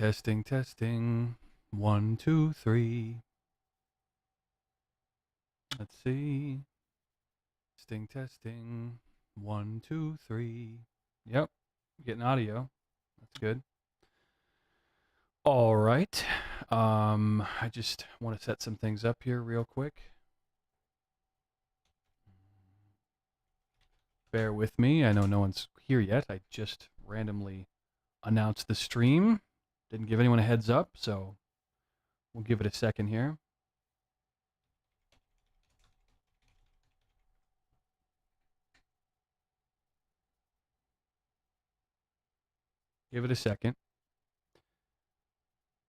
Testing, testing. 1, 2, 3. Let's see. Testing, testing. 1, 2, 3. Yep, getting audio. That's good. All right. I just want to set some things up here real quick. Bear with me. I know no one's here yet. I just randomly announced the stream. Didn't give anyone a heads up, so we'll give it a second here. Give it a second.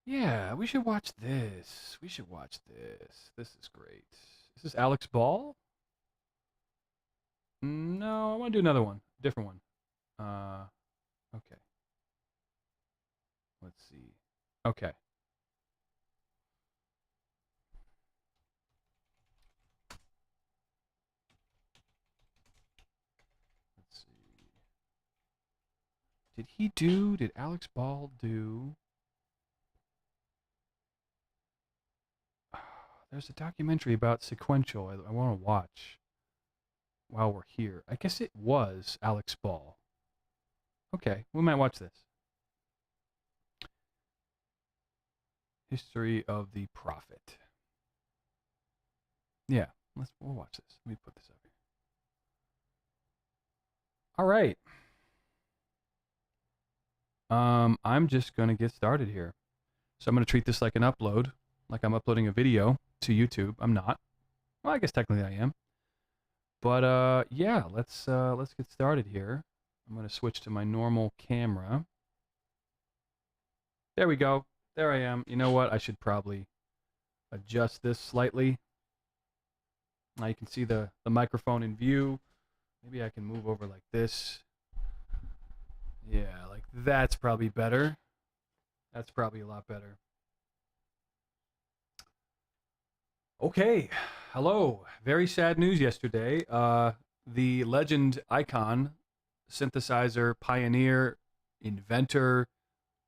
Yeah, we should watch this. We should watch this. This is great. Is this Alex Ball? No, I want to do another one. Different one. Okay. Let's see. Okay. Let's see. Did Alex Ball do... There's a documentary about sequential I want to watch while we're here. I guess it was Alex Ball. Okay, we might watch this. History of the Prophet. Yeah, we'll watch this. Let me put this up here. All right. I'm just going to get started here. So I'm going to treat this like an upload, like I'm uploading a video to YouTube. I'm not. Well, I guess technically I am. But yeah, let's get started here. I'm going to switch to my normal camera. There we go. There I am. You know what? I should probably adjust this slightly. Now you can see the microphone in view. Maybe I can move over like this. Yeah, like that's probably better. That's probably a lot better. Okay, hello. Very sad news yesterday. The legend icon, synthesizer, pioneer, inventor,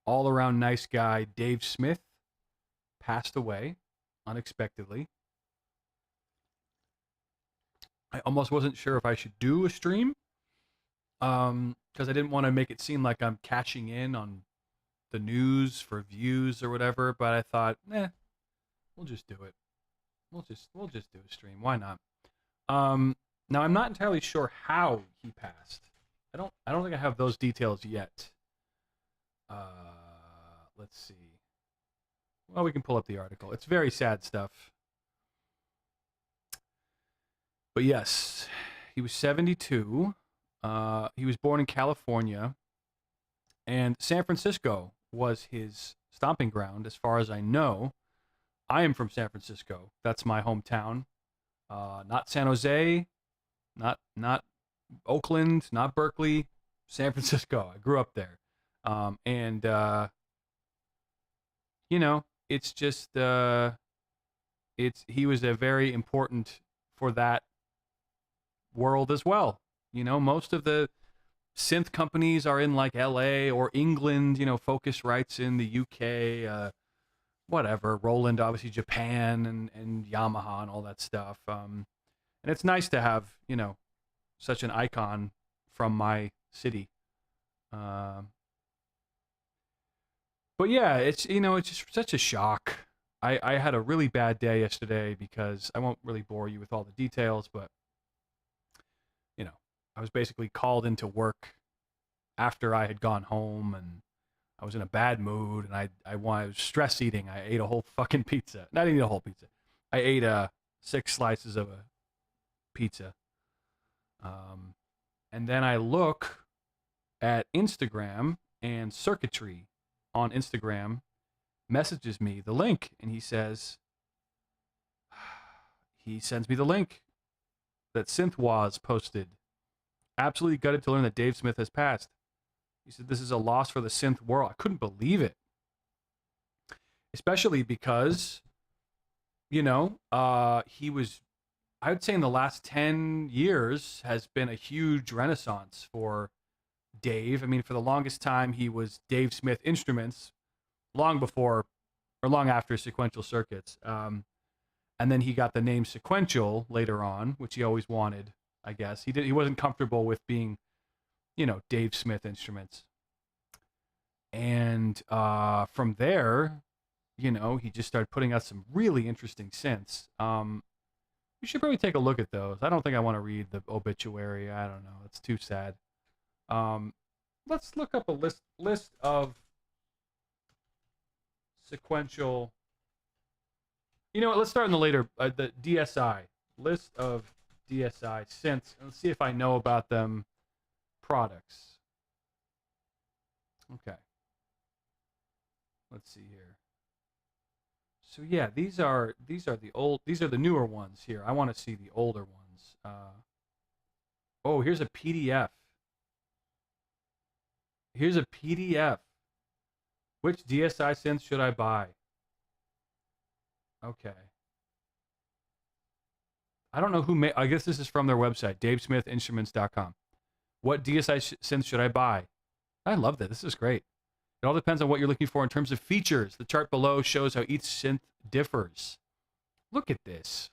all-around nice guy, Dave Smith, passed away unexpectedly. I almost wasn't sure if I should do a stream, because I didn't want to make it seem like I'm cashing in on the news for views or whatever. But I thought, we'll just do it. We'll just do a stream. Why not? Now I'm not entirely sure how he passed. I don't think I have those details yet. Let's see. Well, we can pull up the article. It's very sad stuff. But yes, he was 72. He was born in California, and San Francisco was his stomping ground, as far as I know. I am from San Francisco. That's my hometown. Not San Jose, not Oakland, not Berkeley, San Francisco. I grew up there. And you know, it's just he was a very important for that world as well. You know, most of the synth companies are in like LA or England, you know, Focusrite's in the UK, whatever, Roland, obviously Japan, and Yamaha and all that stuff. And it's nice to have, you know, such an icon from my city. But yeah, it's, you know, it's just such a shock. I had a really bad day yesterday because I won't really bore you with all the details, but, you know, I was basically called into work after I had gone home, and I was in a bad mood, and I was stress eating. I ate a whole fucking pizza. Not even a whole pizza. I ate 6 slices of a pizza. And then I look at Instagram, and Circuitry on Instagram messages me the link, and he sends me the link that Synth posted. Absolutely gutted to learn that Dave Smith has passed. He said, this is a loss for the synth world. I couldn't believe it. Especially because, you know, he was, I would say in the last 10 years has been a huge renaissance for Dave. I mean, for the longest time, he was Dave Smith Instruments, long before or long after sequential circuits. And then he got the name sequential later on, which he always wanted, I guess. He wasn't comfortable with being, Dave Smith Instruments. And from there, he just started putting out some really interesting synths. We should probably take a look at those. I don't think I want to read the obituary. I don't know. It's too sad. Let's look up a list of sequential. You know what? Let's start in the later, the DSI. List of DSI synths. Let's see if I know about them. Products. Okay. Let's see here. So yeah, these are the newer ones here. I want to see the older ones. Oh, here's a PDF. Here's a PDF. Which DSI synth should I buy? Okay. I don't know who made. I guess this is from their website, davesmithinstruments.com. What DSI synth should I buy? I love that. This is great. It all depends on what you're looking for in terms of features. The chart below shows how each synth differs. Look at this.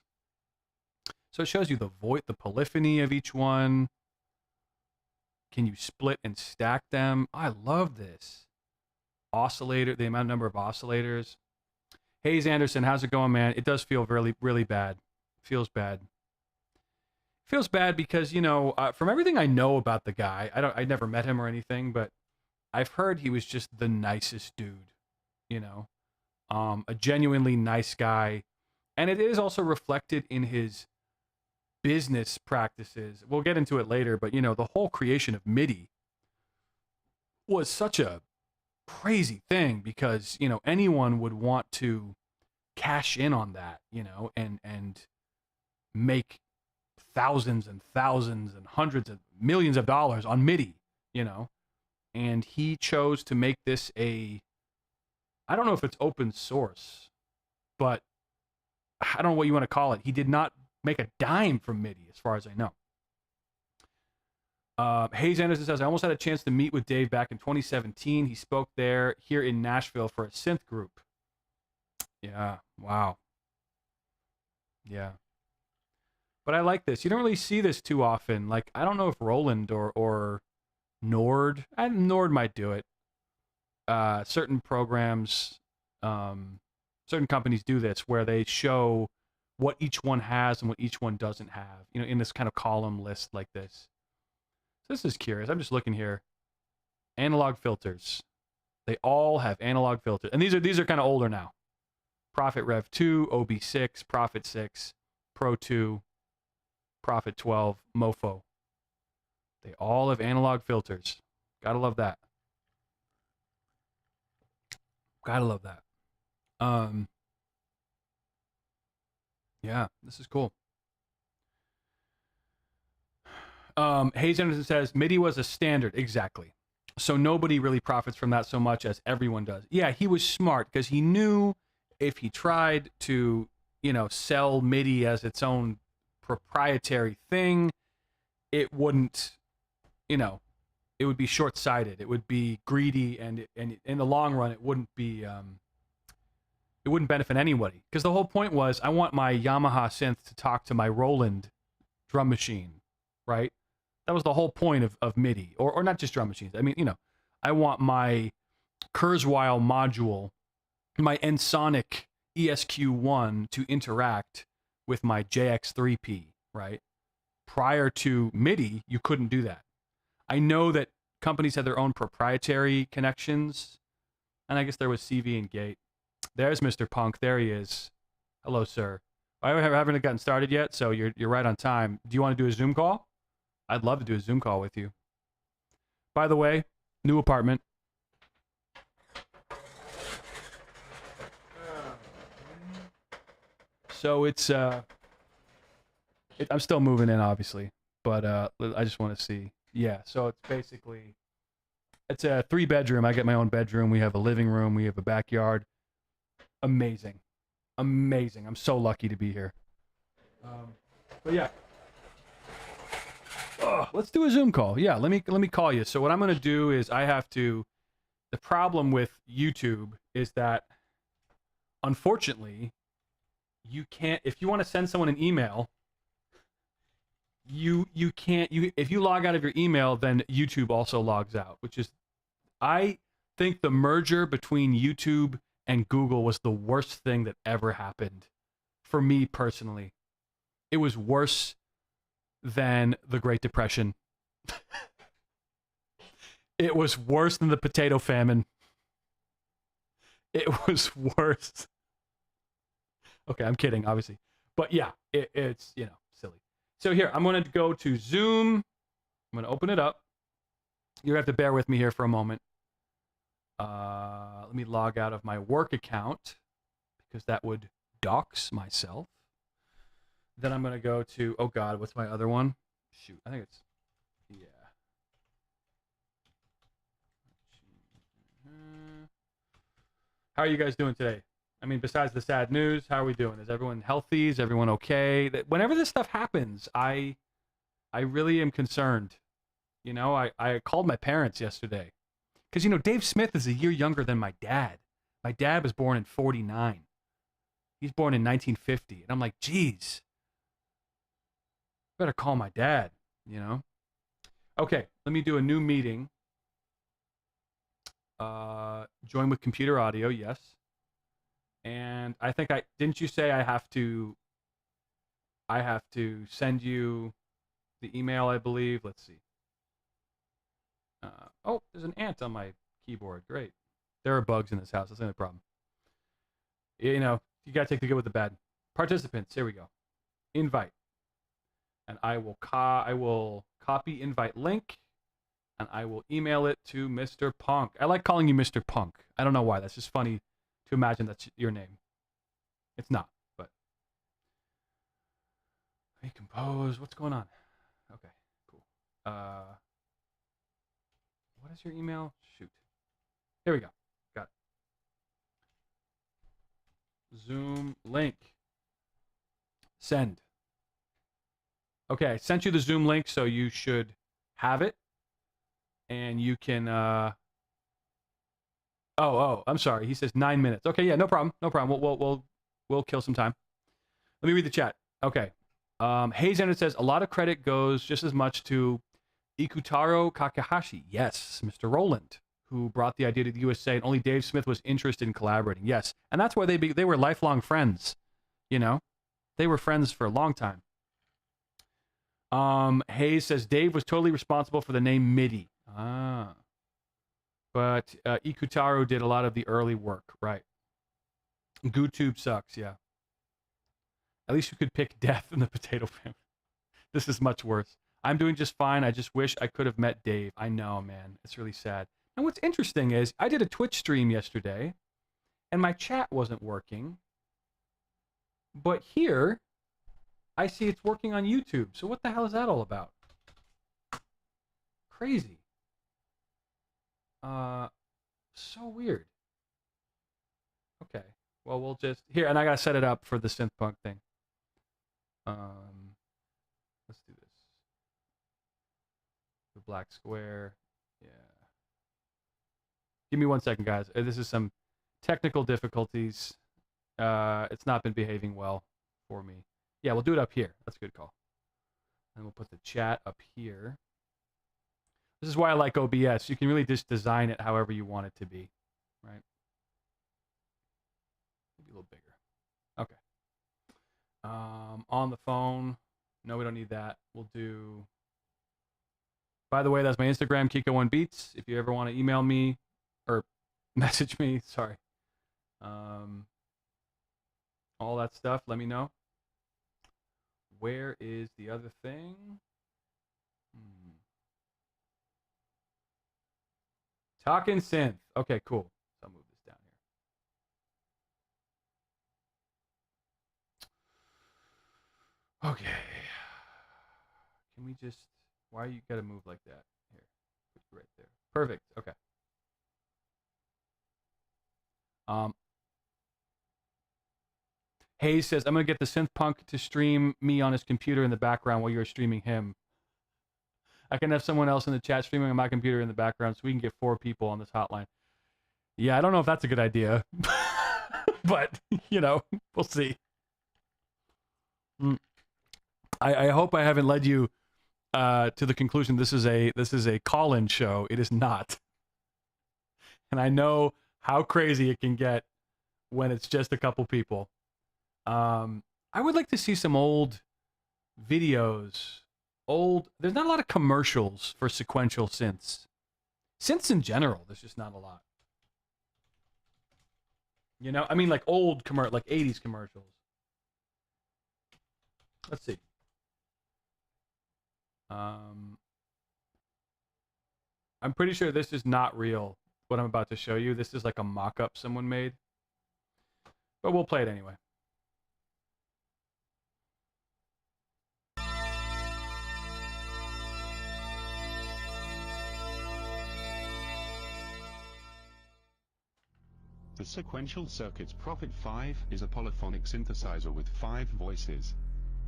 So it shows you the polyphony of each one. Can you split and stack them? I love this. Oscillator, the number of oscillators. Hayes Anderson, how's it going, man? It does feel really, really bad. Feels bad. Feels bad because, from everything I know about the guy, I never met him or anything, but I've heard he was just the nicest dude, a genuinely nice guy. And it is also reflected in his business practices. We'll get into it later, but, the whole creation of MIDI was such a crazy thing because, anyone would want to cash in on that, and make thousands and thousands and hundreds of millions of dollars on MIDI, and he chose to make this I don't know if it's open source, but I don't know what you want to call it. He did not make a dime from MIDI, as far as I know. Hayes Anderson says, I almost had a chance to meet with Dave back in 2017. He spoke here in Nashville for a synth group. Yeah, wow. Yeah. But I like this. You don't really see this too often. Like, I don't know if Roland or Nord, Nord might do it. Certain programs, certain companies do this where they show what each one has and what each one doesn't have, in this kind of column list like this. So this is curious. I'm just looking here. Analog filters. They all have analog filters. And these are kind of older now. Prophet Rev 2, OB6, Prophet 6, Pro 2, Prophet 12, Mofo. They all have analog filters. Gotta love that. Gotta love that. Yeah, this is cool. Hayes Anderson says, MIDI was a standard. Exactly. So nobody really profits from that so much as everyone does. Yeah, he was smart because he knew if he tried to, sell MIDI as its own proprietary thing, it wouldn't, it would be short-sighted. It would be greedy, and in the long run, it wouldn't benefit anybody. Because the whole point was, I want my Yamaha synth to talk to my Roland drum machine, right? That was the whole point of MIDI, or not just drum machines. I mean, I want my Kurzweil module, my Ensoniq ESQ1 to interact with my JX3P, right? Prior to MIDI, you couldn't do that. I know that companies had their own proprietary connections, and I guess there was CV and Gate. There's Mr. Punk. There he is. Hello, sir. I haven't gotten started yet, so you're right on time. Do you want to do a Zoom call? I'd love to do a Zoom call with you. By the way, new apartment. So it's I'm still moving in, obviously, but I just want to see. Yeah, so it's basically, it's a 3-bedroom. I get my own bedroom. We have a living room. We have a backyard. Amazing. Amazing. I'm so lucky to be here. But yeah. Let's do a Zoom call. Yeah, let me call you. So what I'm going to do is I have to, the problem with YouTube is that, unfortunately, you can't, if you want to send someone an email, you can't, if you log out of your email, then YouTube also logs out, which is, I think the merger between YouTube and Google was the worst thing that ever happened for me personally. It was worse than the Great Depression. It was worse than the potato famine. It was worse. Okay, I'm kidding, obviously. But yeah, it's, you know, silly. So here, I'm going to go to Zoom. I'm going to open it up. You're going to have to bear with me here for a moment. Let me log out of my work account because that would dox myself. Then I'm going to go to, oh God, what's my other one? Shoot, I think it's, yeah. How are you guys doing today? I mean, besides the sad news, how are we doing? Is everyone healthy? Is everyone okay? Whenever this stuff happens, I really am concerned. You know, I called my parents yesterday. Because, you know, Dave Smith is a year younger than my dad. My dad was born in 49. He's born in 1950. And I'm like, geez, better call my dad, you know? Okay, let me do a new meeting. Join with computer audio, yes. And I think didn't you say I have to send you the email, I believe. Let's see. Oh, there's an ant on my keyboard. Great. There are bugs in this house. That's not a problem. You know, you got to take the good with the bad. Participants, here we go. Invite. And I will copy invite link, and I will email it to Mr. Punk. I like calling you Mr. Punk. I don't know why. That's just funny to imagine that's your name. It's not, but. Recompose. What's going on? Okay, cool. What is your email? Shoot. Here we go. Got it. Zoom link. Send. Okay, I sent you the Zoom link, so you should have it. And you can, I'm sorry. He says 9 minutes. Okay, yeah, no problem. No problem. We'll kill some time. Let me read the chat. Okay. Hayes Anderson says, a lot of credit goes just as much to Ikutaro Kakahashi. Yes, Mr. Roland, who brought the idea to the USA, and only Dave Smith was interested in collaborating. Yes, and that's why they were lifelong friends, you know? They were friends for a long time. Hayes says, Dave was totally responsible for the name MIDI. But Ikutaro did a lot of the early work, right? GooTube sucks, yeah. At least you could pick death in the potato family. This is much worse. I'm doing just fine. I just wish I could have met Dave. I know, man. It's really sad. And what's interesting is I did a Twitch stream yesterday, and my chat wasn't working. But here, I see it's working on YouTube. So what the hell is that all about? Crazy. So weird. Okay. Well, we'll just here, and I gotta set it up for the synth punk thing. Let's do this. The black square. Yeah. Give me 1 second, guys. This is some technical difficulties. It's not been behaving well for me. Yeah, we'll do it up here. That's a good call. And we'll put the chat up here. This is why I like OBS. You can really just design it however you want it to be, right? Maybe a little bigger. Okay. On the phone. No, we don't need that. We'll do... By the way, that's my Instagram, Kiko1Beats. If you ever want to email me or message me, sorry. All that stuff, let me know. Where is the other thing? Talking synth. Okay, cool. So I'll move this down here. Okay. Can we just... Why you gotta move like that? Here. Put you right there. Perfect. Okay. Hayes says, I'm gonna get the synth punk to stream me on his computer in the background while you're streaming him. I can have someone else in the chat streaming on my computer in the background so we can get 4 people on this hotline. Yeah, I don't know if that's a good idea, but we'll see. I hope I haven't led you to the conclusion this is a call-in show. It is not, and I know how crazy it can get when it's just a couple people. I would like to see some old videos. There's not a lot of commercials for sequential synths. Synths in general, there's just not a lot. I mean, like old like 80s commercials. Let's see. I'm pretty sure this is not real, what I'm about to show you. This is like a mock-up someone made. But we'll play it anyway. The Sequential Circuit's Prophet 5 is a polyphonic synthesizer with 5 voices.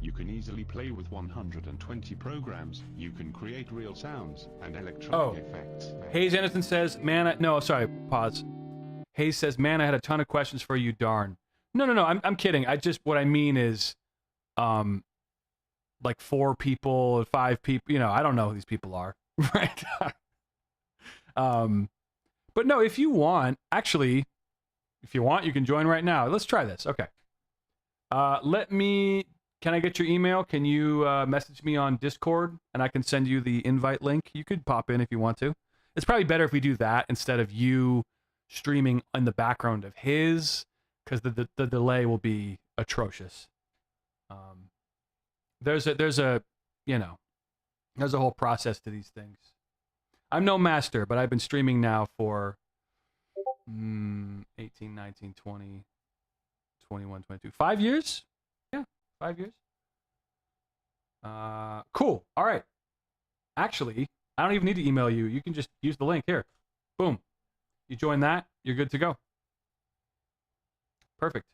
You can easily play with 120 programs, you can create real sounds, and electronic effects. Hayes Anderson says, pause. Hayes says, man, I had a ton of questions for you, darn. No, I'm kidding. What I mean is, like 4 people, 5 people, I don't know who these people are, right? But no, if you want, you can join right now. Let's try this. Okay. Can I get your email? Can you message me on Discord and I can send you the invite link? You could pop in if you want to. It's probably better if we do that instead of you streaming in the background of his, because the delay will be atrocious. There's a whole process to these things. I'm no master, but I've been streaming now for 18, 19, 20, 21, 22. 5 years? Yeah, 5 years. Cool. All right. Actually, I don't even need to email you. You can just use the link here. Boom. You join that, you're good to go. Perfect.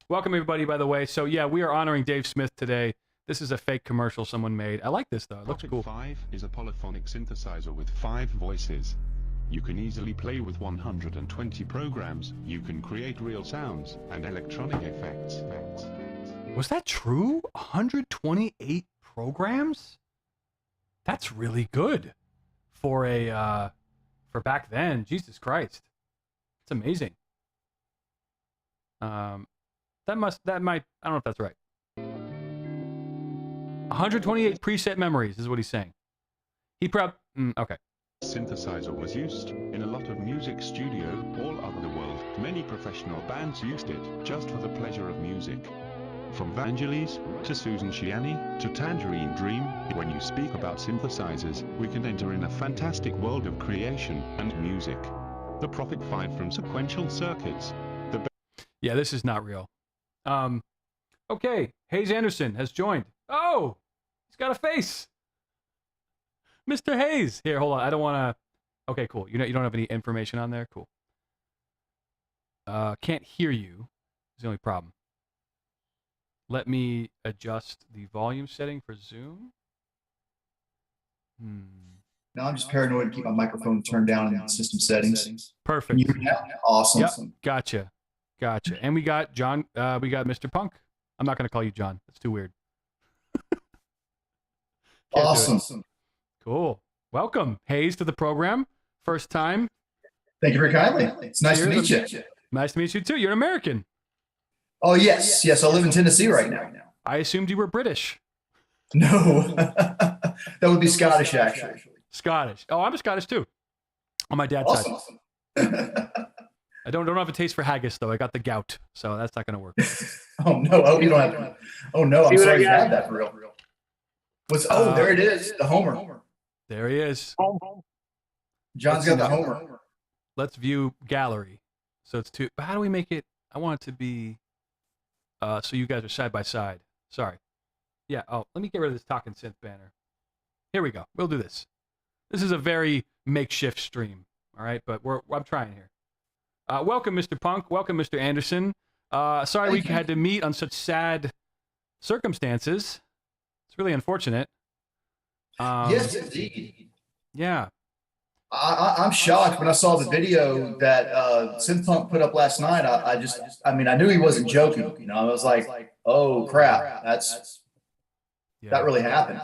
Welcome, everybody, by the way. So, yeah, we are honoring Dave Smith today. This is a fake commercial someone made. I like this, though. It looks cool. Prophet 5 is a polyphonic synthesizer with 5 voices. You can easily play with 120 programs, you can create real sounds, and electronic effects. Was that true? 128 programs? That's really good for for back then. Jesus Christ. It's amazing. That might, I don't know if that's right. 128 preset memories is what he's saying. Okay. Synthesizer was used in a lot of music studio all over the world. Many professional bands used it just for the pleasure of music. From Vangelis to Susan Shiani to Tangerine Dream, when you speak about synthesizers, we can enter in a fantastic world of creation and music. The Prophet 5 from Sequential Circuits. Yeah, this is not real. Okay, Hayes Anderson has joined. Oh, he's got a face. Mr. Hayes. Here, hold on. I don't want to. Okay, cool. You don't have any information on there? Cool. Can't hear you. Is the only problem. Let me adjust the volume setting for Zoom. No, I'm just paranoid to keep my microphone turned down in system settings. Perfect. Awesome. Yep. Gotcha. And we got John. We got Mr. Punk. I'm not going to call you John. That's too weird. Awesome. Cool. Welcome, Hayes, to the program. First time. Thank you very kindly. It's nice to meet you. Nice to meet you, too. You're an American. Oh, yes. Yes, I live in Tennessee right now. I assumed you were British. No. That would be Scottish, actually. Scottish. Oh, I'm Scottish, too. On my dad's side. I don't have a taste for haggis, though. I got the gout, so that's not going to work. Oh, no. Oh, you don't have to. Oh, no. I'm sorry you had that for real. There it is. The Homer. There he is. John's got the Homer. Let's view gallery. So it's two. But how do we make it? I want it to be so you guys are side by side. Sorry. Yeah. Oh, let me get rid of this Talking Synth banner. Here we go. We'll do this. This is a very makeshift stream. All right, but I'm trying here. Welcome, Mr. Punk. Welcome, Mr. Anderson. Sorry we had to meet on such sad circumstances. It's really unfortunate. Yes, indeed. Yeah. I'm shocked when I saw the video that Synth Punk put up last night. I mean, I knew he wasn't joking. You know, I was like, oh crap, that really happened.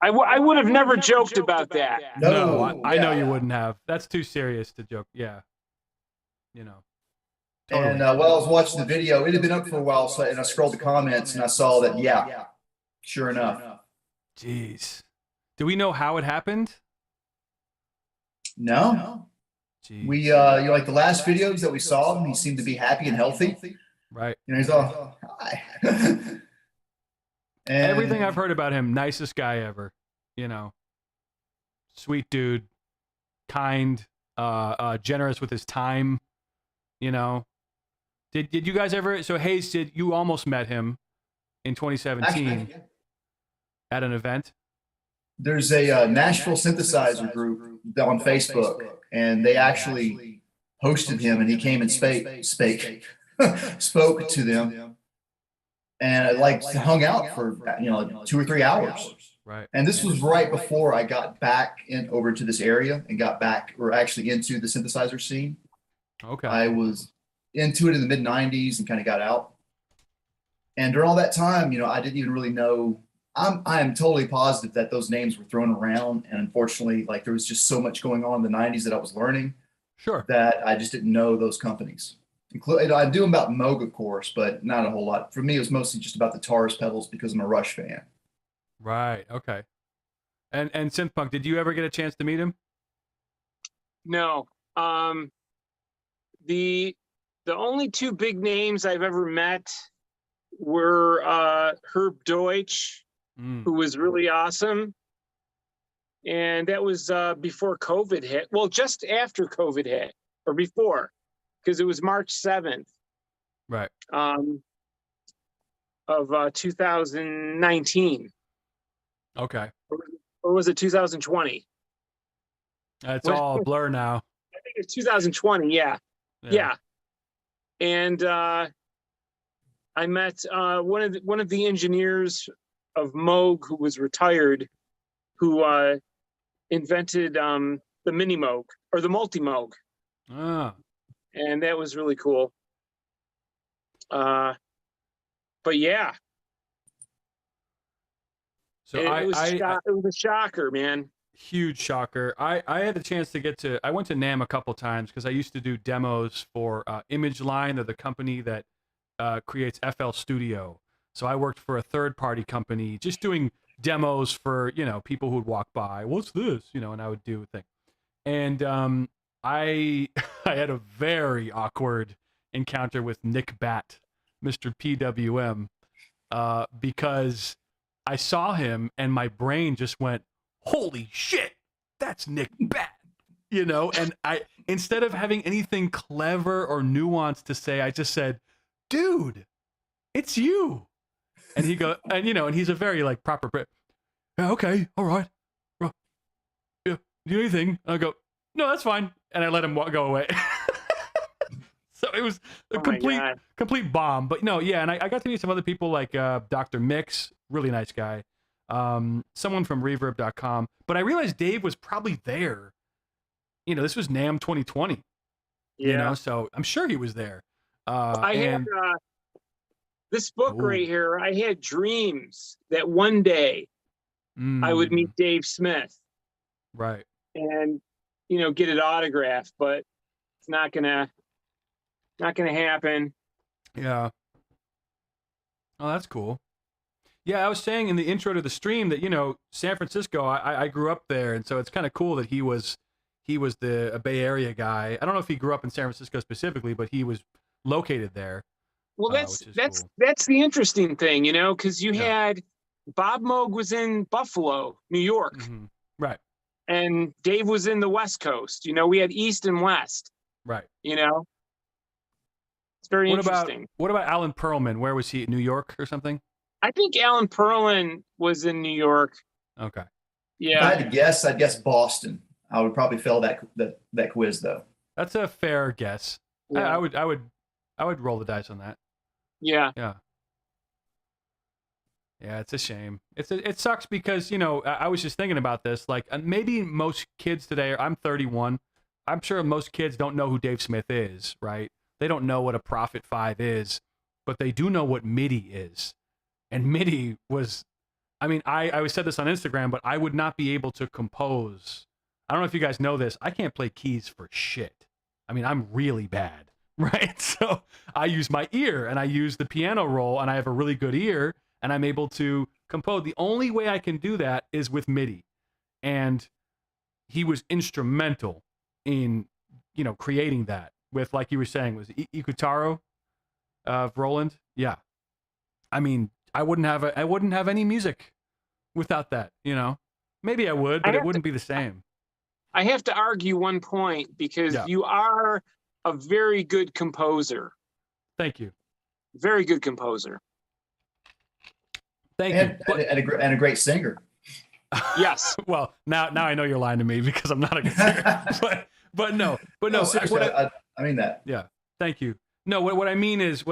I would have never joked about that. No, I know you wouldn't have. That's too serious to joke. Yeah, you know. Totally. And while I was watching the video, it had been up for a while, so and I scrolled the comments and I saw that. Yeah, sure enough. Jeez, do we know how it happened? No. Jeez. We you know, like the last videos that we saw him, he seemed to be happy and healthy. Right. You know, he's all hi. And everything I've heard about him, nicest guy ever. You know, sweet dude, kind, generous with his time. You know, did you guys ever? So Hayes, you almost met him in 2017 Actually, at an event? There's a Nashville synthesizer group on Facebook, and they actually hosted him, and he came and spoke to them, and like hung out for 2 or 3 hours. Right. And this was right before I got back over to this area and got back, or actually into the synthesizer scene. Okay. I was into it in the mid '90s and kind of got out. And during all that time, I didn't even really know. I am totally positive that those names were thrown around, and unfortunately, like there was just so much going on in the '90s that I was learning. Sure. That I just didn't know those companies. I do about Moog, of course, but not a whole lot. For me, it was mostly just about the Taurus pedals because I'm a Rush fan. Right. Okay. And Synthpunk, did you ever get a chance to meet him? No. The only two big names I've ever met were Herb Deutsch, who was really awesome. And that was before COVID hit. Well, just after COVID hit, or before, because it was March 7th. Right. Of 2019. Okay. Or was it 2020? It's all a blur now. I think it's 2020, yeah. And I met one of the engineers of Moog who was retired, who invented the mini Moog or the multi Moog. Ah. And that was really cool. But yeah. So it was a shocker, man. Huge shocker. I had a chance to I went to NAMM a couple times because I used to do demos for Image Line, or the company that creates FL Studio. So I worked for a third-party company just doing demos for, people who would walk by. What's this? And I would do a thing. And I had a very awkward encounter with Nick Batt, Mr. PWM, because I saw him and my brain just went, holy shit, that's Nick Batt, and I, instead of having anything clever or nuanced to say, I just said, dude, it's you. And he go, and he's a very like proper, yeah, okay, all right. Well, yeah, do anything. And I go, no, that's fine. And I let him go away. So it was a complete bomb. But no, yeah, and I got to meet some other people like Dr. Mix, really nice guy. Someone from reverb.com. But I realized Dave was probably there. This was NAMM 2020. Yeah. So I'm sure he was there. I had this book right here. I had dreams that one day I would meet Dave Smith. Right. And, get it autographed, but it's not gonna happen. Yeah. Oh, that's cool. Yeah, I was saying in the intro to the stream that, San Francisco, I grew up there, and so it's kind of cool that he was a Bay Area guy. I don't know if he grew up in San Francisco specifically, but he was located there. Well, that's the interesting thing, because you had Bob Moog was in Buffalo, New York. Mm-hmm. Right. And Dave was in the West Coast. We had East and West. Right. It's very interesting. What about Alan Pearlman? Where was he? New York or something? I think Alan Pearlman was in New York. Okay. If Yeah. I had to guess, I'd guess Boston. I would probably fail that quiz though. That's a fair guess. Yeah. I would roll the dice on that. Yeah. Yeah. Yeah, it's a shame. It sucks because, you know, I was just thinking about this. Like, maybe most kids today, I'm 31. I'm sure most kids don't know who Dave Smith is, right? They don't know what a Prophet 5 is, but they do know what MIDI is. And MIDI was, I mean, I always said this on Instagram, but I would not be able to compose. I don't know if you guys know this. I can't play keys for shit. I mean, I'm really bad, right? So I use my ear and I use the piano roll and I have a really good ear and I'm able to compose. The only way I can do that is with MIDI. And he was instrumental in, you know, creating that with, like you were saying, was Ikutaro of Roland. Yeah. I mean, I wouldn't have any music without that, you know. Maybe I would, but it wouldn't be the same. I have to argue one point because you are a very good composer. Thank you. Very good composer. Thank you. And a great singer. Yes. Well, now I know you're lying to me because I'm not a good singer. but no. Seriously, I mean that. Yeah. Thank you. No, what I mean is,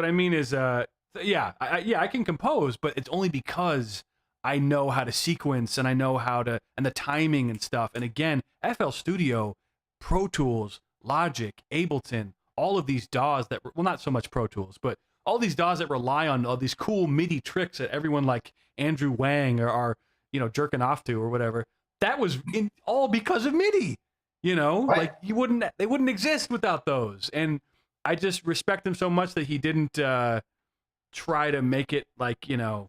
yeah, I can compose, but it's only because I know how to sequence and I know how to, and the timing and stuff. And again, FL Studio, Pro Tools, Logic, Ableton, all of these DAWs that, well, not so much Pro Tools, but all these DAWs that rely on all these cool MIDI tricks that everyone like Andrew Wang are you know, jerking off to or whatever. That was all because of MIDI, you know, right. Like they wouldn't exist without those. And I just respect him so much that he didn't try to make it like, you know,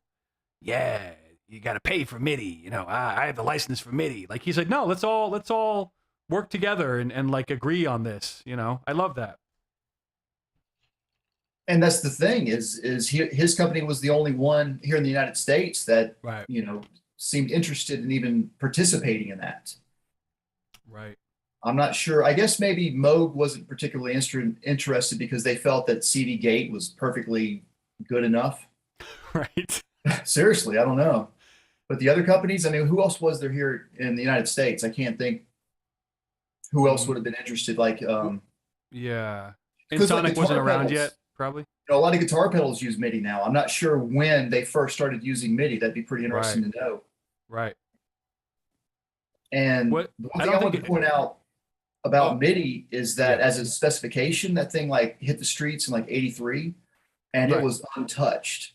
yeah, you got to pay for MIDI. You know, I have the license for MIDI. Like he's like, no, let's all work together and like agree on this. You know, I love that. And that's the thing is his company was the only one here in the United States that, right. you know, seemed interested in even participating in that. Right. I'm not sure. I guess maybe Moog wasn't particularly interested because they felt that CD Gate was perfectly good enough. Right. Seriously, I don't know. But the other companies, I mean, who else was there here in the United States? I can't think who else would have been interested. Like, yeah. And Sonic wasn't around yet, probably. You know, a lot of guitar pedals use MIDI now. I'm not sure when they first started using MIDI. That'd be pretty interesting to know. Right. And the one thing I want to point out about MIDI is that as a specification, that thing like hit the streets in like '83, and it was untouched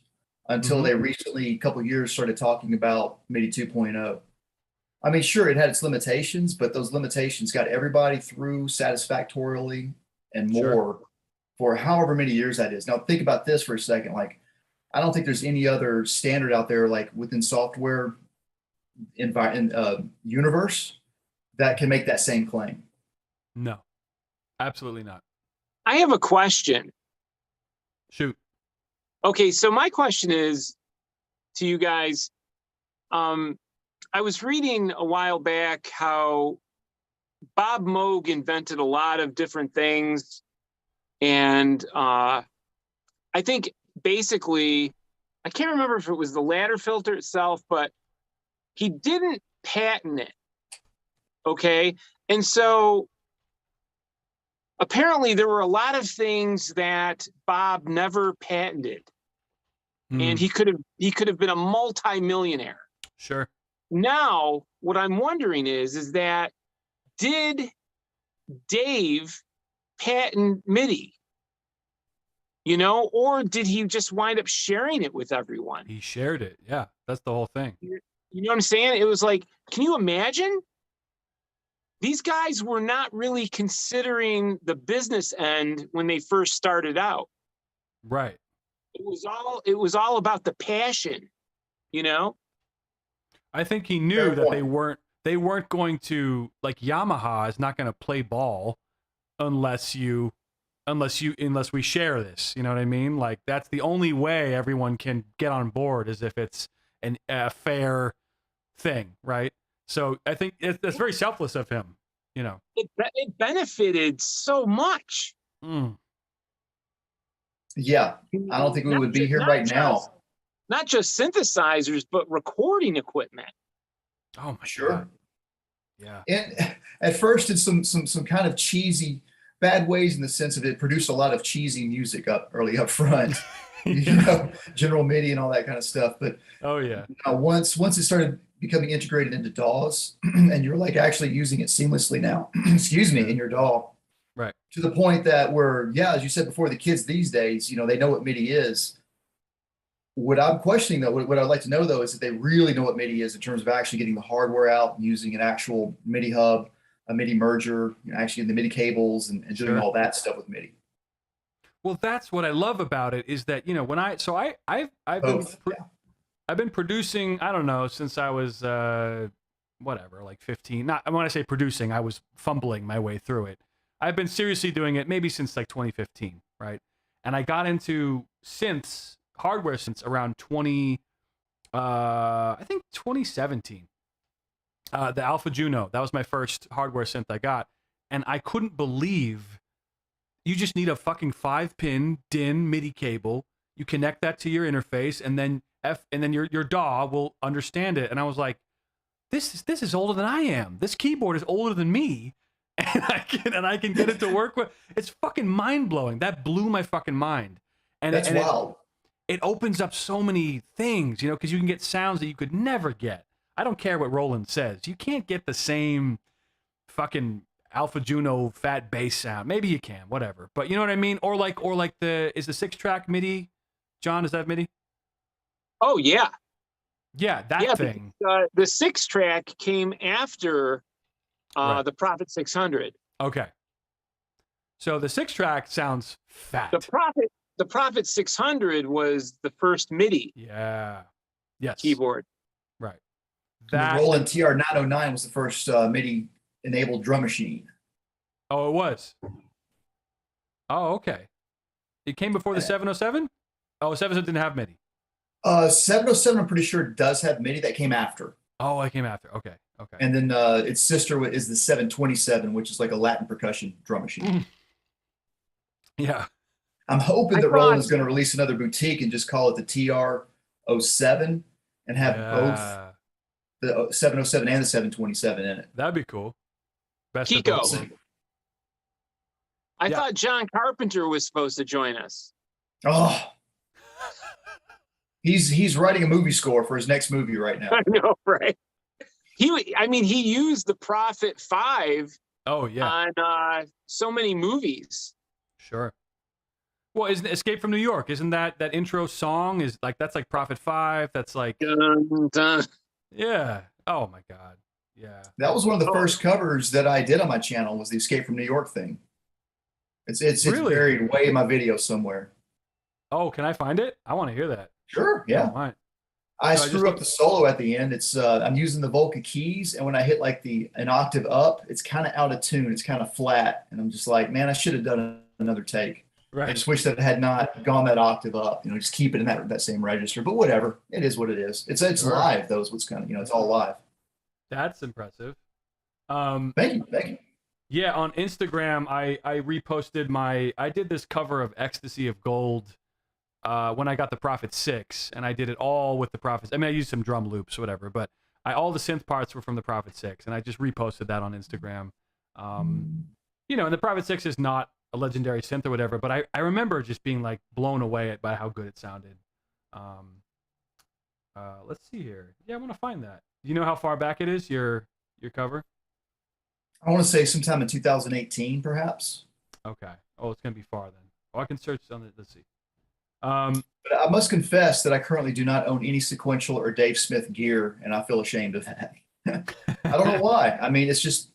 until they recently, a couple of years, started talking about MIDI 2.0. I mean, sure, it had its limitations, but those limitations got everybody through satisfactorily and more for however many years that is. Now, think about this for a second. Like, I don't think there's any other standard out there, like within software universe, that can make that same claim. No, absolutely not. I have a question. Shoot. Okay, so my question is to you guys. I was reading a while back how Bob Moog invented a lot of different things. And I think basically, I can't remember if it was the ladder filter itself, but he didn't patent it. Okay. And so apparently there were a lot of things that Bob never patented. And he could have been a multi-millionaire. Sure. Now, what I'm wondering is that did Dave patent MIDI? You know, or did he just wind up sharing it with everyone? He shared it. Yeah, that's the whole thing. You know what I'm saying? It was like, can you imagine? These guys were not really considering the business end when they first started out. Right. It was all about the passion, you know? I think he knew that they weren't going to, like, Yamaha is not going to play ball unless we share this. You know what I mean? Like, that's the only way everyone can get on board, is if it's a fair thing, right? So I think that's very selfless of him, you know. It benefited so much. Yeah, I don't think we would be here right now. Not just synthesizers, but recording equipment. Oh my God. Yeah. And at first, it's some kind of cheesy bad ways in the sense of it produced a lot of cheesy music early up front. You know, General MIDI and all that kind of stuff. But Oh yeah. once it started becoming integrated into DAWs, and you're like actually using it seamlessly now, excuse me, in your DAW, Right. to the point that where, yeah, as you said before, the kids these days, you know, they know what MIDI is. What I'm questioning though, what I'd like to know though, is that they really know what MIDI is in terms of actually getting the hardware out and using an actual MIDI hub, a MIDI merger, you know, actually the MIDI cables and doing Sure. all that stuff with MIDI. Well, that's what I love about it is that, you know, when I've been I've been producing, I don't know, since I was whatever, like 15. Not when I say producing, I was fumbling my way through it. I've been seriously doing it maybe since like 2015, right? And I got into synths, hardware synths around I think 2017. The Alpha Juno, that was my first hardware synth I got, and I couldn't believe you just need a fucking 5-pin DIN MIDI cable. You connect that to your interface, and then your DAW will understand it. And I was like, this is older than I am. This keyboard is older than me, and I can get it to work with. It's fucking mind blowing. That blew my fucking mind. And That's wild. It opens up so many things, you know, because you can get sounds that you could never get. I don't care what Roland says. You can't get the same fucking Alpha Juno fat bass sound. Maybe you can, whatever. But you know what I mean? Or like the 6-track MIDI? John, is that MIDI? Oh yeah. Yeah, that thing. The 6-track came after Right. the Prophet 600. Okay. So the 6-track sounds fat. The Prophet 600 was the first MIDI Yeah. Yes. keyboard. Right. The Roland TR-909 was the first MIDI-enabled drum machine. Oh, it was. Oh, okay. It came before the 707? Oh, 707 didn't have MIDI. 707, I'm pretty sure, does have MIDI. That came after. Oh, it came after. Okay. Okay. And then its sister is the 727, which is like a Latin percussion drum machine. Yeah. I'm hoping that Roland is going to release another boutique and just call it the TR-07 and have both the 707 and the 727 in it. That'd be cool. Best of Kiko. both worlds. I thought John Carpenter was supposed to join us. Oh, he's writing a movie score for his next movie right now. I know, right? He used the Prophet 5 Oh, yeah. on so many movies. Sure. Well, isn't Escape from New York? Isn't that intro song is like that's like Prophet 5? That's like Dun, dun. yeah. Oh my god. Yeah. That was one of the first covers that I did on my channel was the Escape from New York thing. It's Really? buried way in my video somewhere. Oh, can I find it? I want to hear that. Sure, yeah. Oh, my. I No, I screw just- up the solo at the end. It's I'm using the Volca keys, and when I hit like an octave up, it's kind of out of tune. It's kind of flat, and I'm just like, man, I should have done another take. I Right. just wish that it had not gone that octave up. You know, just keep it in that same register. But whatever, it is what it is. It's Sure. live though. Is what's kind of it's all live. That's impressive. Thank you. Yeah, on Instagram, I reposted I did this cover of Ecstasy of Gold when I got the Prophet 6, and I did it all with the Prophet. I mean, I used some drum loops, whatever, but all the synth parts were from the Prophet 6, and I just reposted that on Instagram. You know, and the Prophet 6 is not a legendary synth or whatever, but I remember just being like blown away by how good it sounded. Let's see here. Yeah, I want to find that. Do you know how far back it is, your cover? I want to say sometime in 2018, perhaps. Okay. Oh, it's gonna be far then. Oh, I can search on it. Let's see. But I must confess that I currently do not own any sequential or Dave Smith gear, and I feel ashamed of that. I don't know why. I mean, it's just.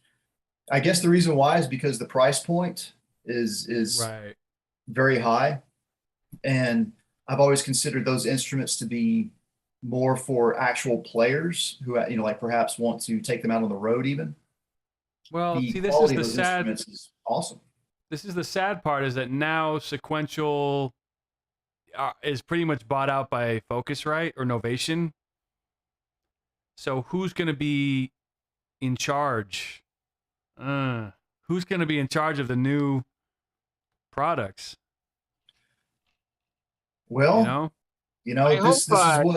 I guess the reason why is because the price point is right. very high, and I've always considered those instruments to be more for actual players who like perhaps want to take them out on the road even. Well, The see, this is quality the of those sad. instruments is awesome. This is the sad part is that now sequential is pretty much bought out by Focusrite or Novation. So who's going to be in charge? Who's going to be in charge of the new products? Well, I this hope,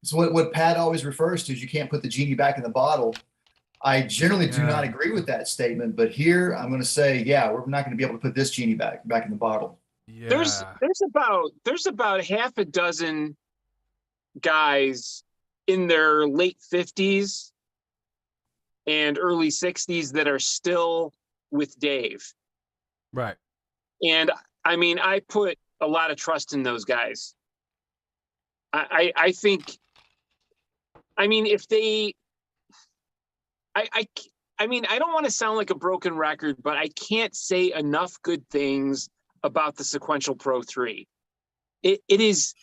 is what Pat always refers to is you can't put the genie back in the bottle. I generally do not agree with that statement, but here I'm going to say, yeah, we're not going to be able to put this genie back in the bottle. Yeah. There's about half a dozen guys in their late 50s and early 60s that are still with Dave. Right. And I mean, I put a lot of trust in those guys. I think, I mean, if they, I mean, I don't want to sound like a broken record, but I can't say enough good things about the Sequential Pro 3. It is,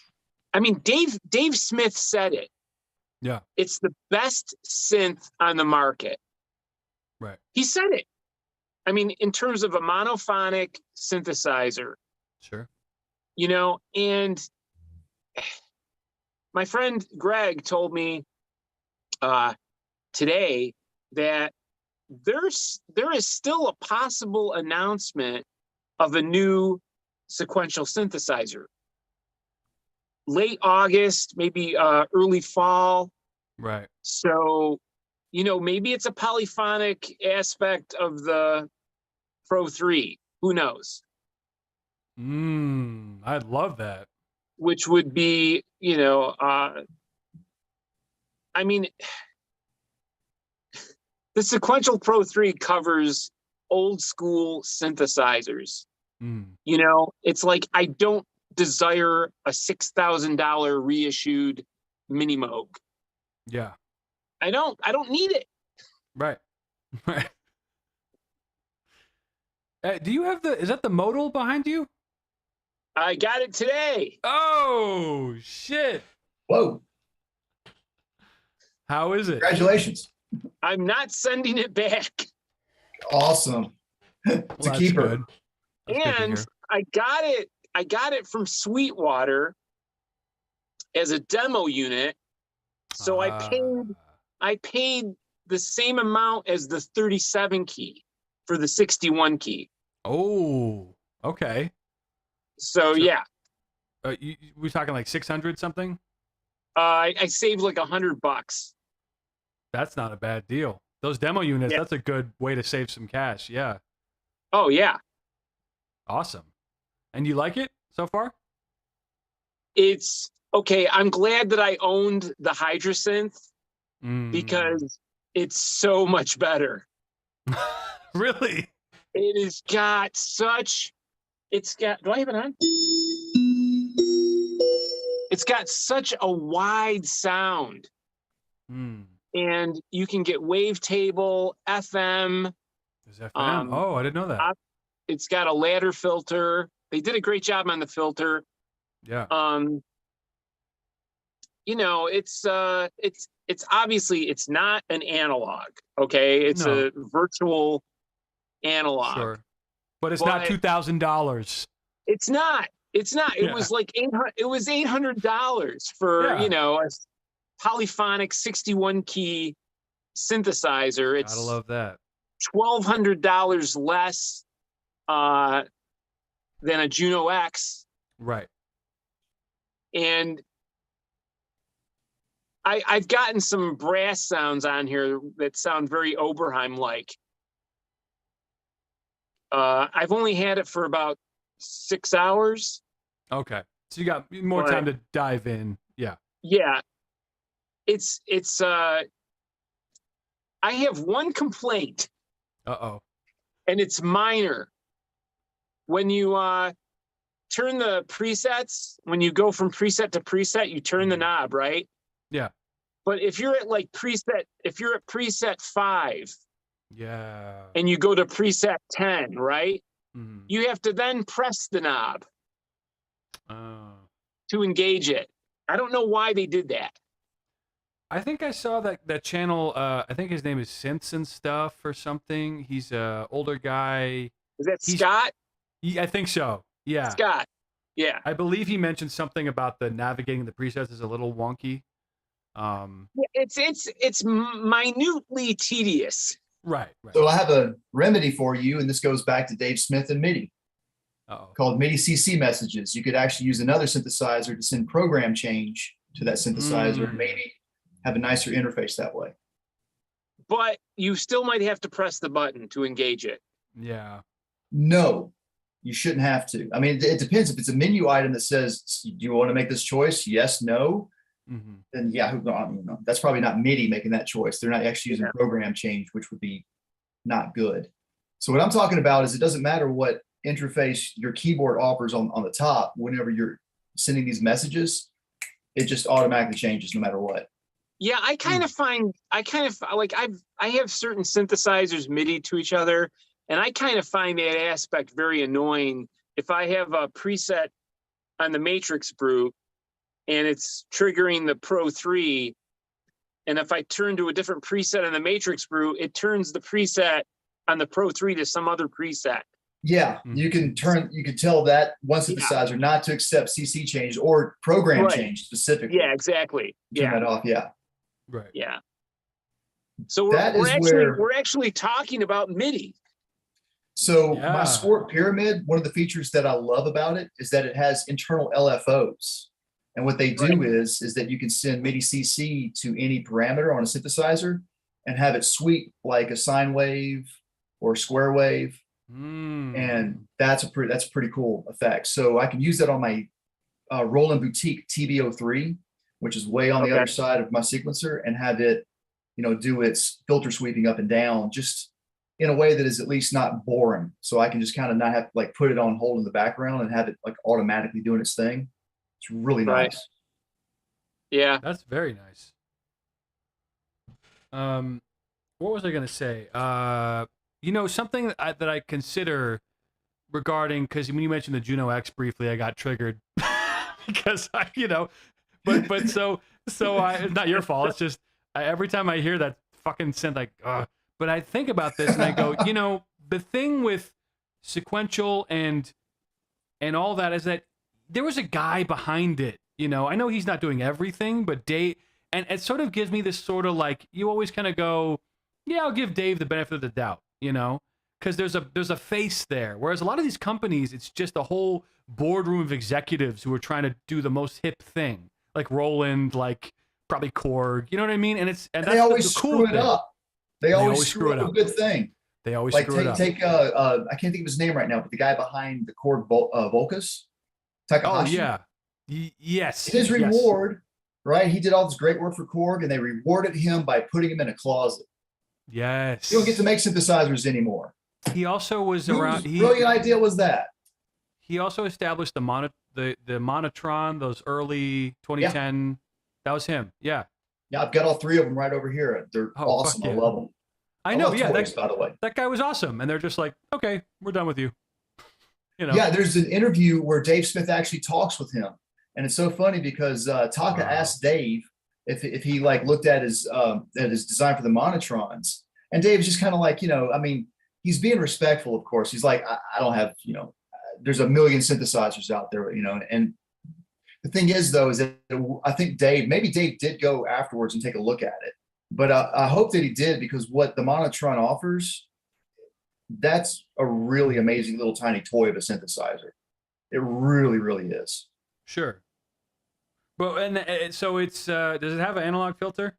I mean, Dave Smith said it. Yeah. It's the best synth on the market. Right. He said it. I mean, in terms of a monophonic synthesizer. Sure. You know, and my friend Greg told me today that there is still a possible announcement of a new sequential synthesizer. Late August, maybe early fall. Right. So, you know, maybe it's a polyphonic aspect of the Pro 3. Who knows? I'd love that. Which would be, you know, I mean, the Sequential Pro 3 covers old school synthesizers. You know, it's like, I don't desire a $6,000 reissued Mini Moog. Yeah. I don't need it. Right. Right. Do you have is that the modal behind you? I got it today. Oh, shit. Whoa. How is it? Congratulations. I'm not sending it back. Awesome. It's a keeper. And I got it from Sweetwater as a demo unit. So I paid the same amount as the 37 key for the 61 key. Oh, okay. So yeah. We're talking like 600 something? I saved like $100. That's not a bad deal. Those demo units, that's a good way to save some cash. Yeah. Oh yeah. Awesome. And you like it so far? It's okay. I'm glad that I owned the Hydra Synth because it's so much better. Really? It has got such, do I have it on? It's got such a wide sound. And you can get wavetable, FM. There's FM. Oh, I didn't know that. It's got a ladder filter. They did a great job on the filter. Yeah. You know, it's obviously it's not an analog. Okay, it's a virtual analog. Sure. But it's not $2,000. It's not. It's not. It was like $800 for you know, a polyphonic 61 key synthesizer. It's gotta love that. $1,200 less than a Juno-x. Right. And I've gotten some brass sounds on here that sound very Oberheim-like. I've only had it for about 6 hours. Okay. So you got more time to dive in. Yeah. Yeah. It's I have one complaint. Uh-oh. And it's minor. When you turn the presets, when you go from preset to preset, you turn the knob, right? Yeah. But if you're at like preset 5, yeah, and you go to preset 10, right? You have to then press the knob to engage it. I don't know why they did that. I think I saw that channel. I think his name is Synths and stuff or something. He's a older guy. Is that Scott? I think so. Yeah. Scott. Yeah. I believe he mentioned something about the navigating the presets is a little wonky. It's minutely tedious. Right. So I have a remedy for you, and this goes back to Dave Smith and MIDI. Called MIDI CC messages. You could actually use another synthesizer to send program change to that synthesizer and maybe have a nicer interface that way. but you still might have to press the button to engage it. Yeah. No, you shouldn't have to. I mean, it depends. If it's a menu item that says, do you want to make this choice? Yes, no. Mm-hmm. Then yeah, that's probably not MIDI making that choice. They're not actually using program change, which would be not good. So what I'm talking about is it doesn't matter what interface your keyboard offers on the top. Whenever you're sending these messages, it just automatically changes no matter what. Yeah, I kind of find I have certain synthesizers MIDI to each other, and I kind of find that aspect very annoying. If I have a preset on the Matrix Brute and it's triggering the Pro 3, and if I turn to a different preset on the Matrix Brute, it turns the preset on the Pro 3 to some other preset. Yeah, you can tell that one synthesizer not to accept CC change or program change specifically. Yeah, exactly. Turn that off. Yeah. Right. Yeah. So we're actually talking about MIDI. So my Sport Pyramid, one of the features that I love about it is that it has internal LFOs. And what they do is that you can send MIDI CC to any parameter on a synthesizer and have it sweep like a sine wave or square wave. And that's a pretty cool effect. So I can use that on my Roland Boutique TB03, which is way on the other side of my sequencer, and have it, do its filter sweeping up and down just in a way that is at least not boring. So I can just kind of not have to like put it on hold in the background and have it like automatically doing its thing. It's really nice. Yeah. That's very nice. What was I going to say? Something that I consider regarding, because when you mentioned the Juno-x briefly, I got triggered because but so it's not your fault. It's just every time I hear that fucking synth, like, but I think about this and I go, the thing with sequential and all that is that there was a guy behind it. I know he's not doing everything, but Dave, and it sort of gives me this sort of like, you always kind of go, yeah, I'll give Dave the benefit of the doubt, because there's a face there. Whereas a lot of these companies, it's just a whole boardroom of executives who are trying to do the most hip thing, like Roland, like probably Korg, you know what I mean? And they always screw it up. They always screw up a good thing. They always like screw it up. I can't think of his name right now, but the guy behind the Korg Volcus, Takahashi. Oh yeah, yes. His reward, right? He did all this great work for Korg, and they rewarded him by putting him in a closet. Yes. You don't get to make synthesizers anymore. He also was around. Brilliant idea was that. He also established the Monotron, those early 2010. Yeah. That was him. Yeah. Yeah, I've got all three of them right over here. They're awesome. I love them. I know. Yeah, toys, by the way, that guy was awesome, and they're just like, okay, we're done with you. Yeah, there's an interview where Dave Smith actually talks with him, and it's so funny because Taka asked Dave if he like looked at his design for the Monotrons, and Dave's just kind of like, I mean, he's being respectful, of course. He's like, I don't have, there's a million synthesizers out there, and the thing is though, is that I think maybe Dave did go afterwards and take a look at it, but I hope that he did, because what the Monotron offers, that's a really amazing little tiny toy of a synthesizer. It really, really is. Sure. Well, and so it's does it have an analog filter?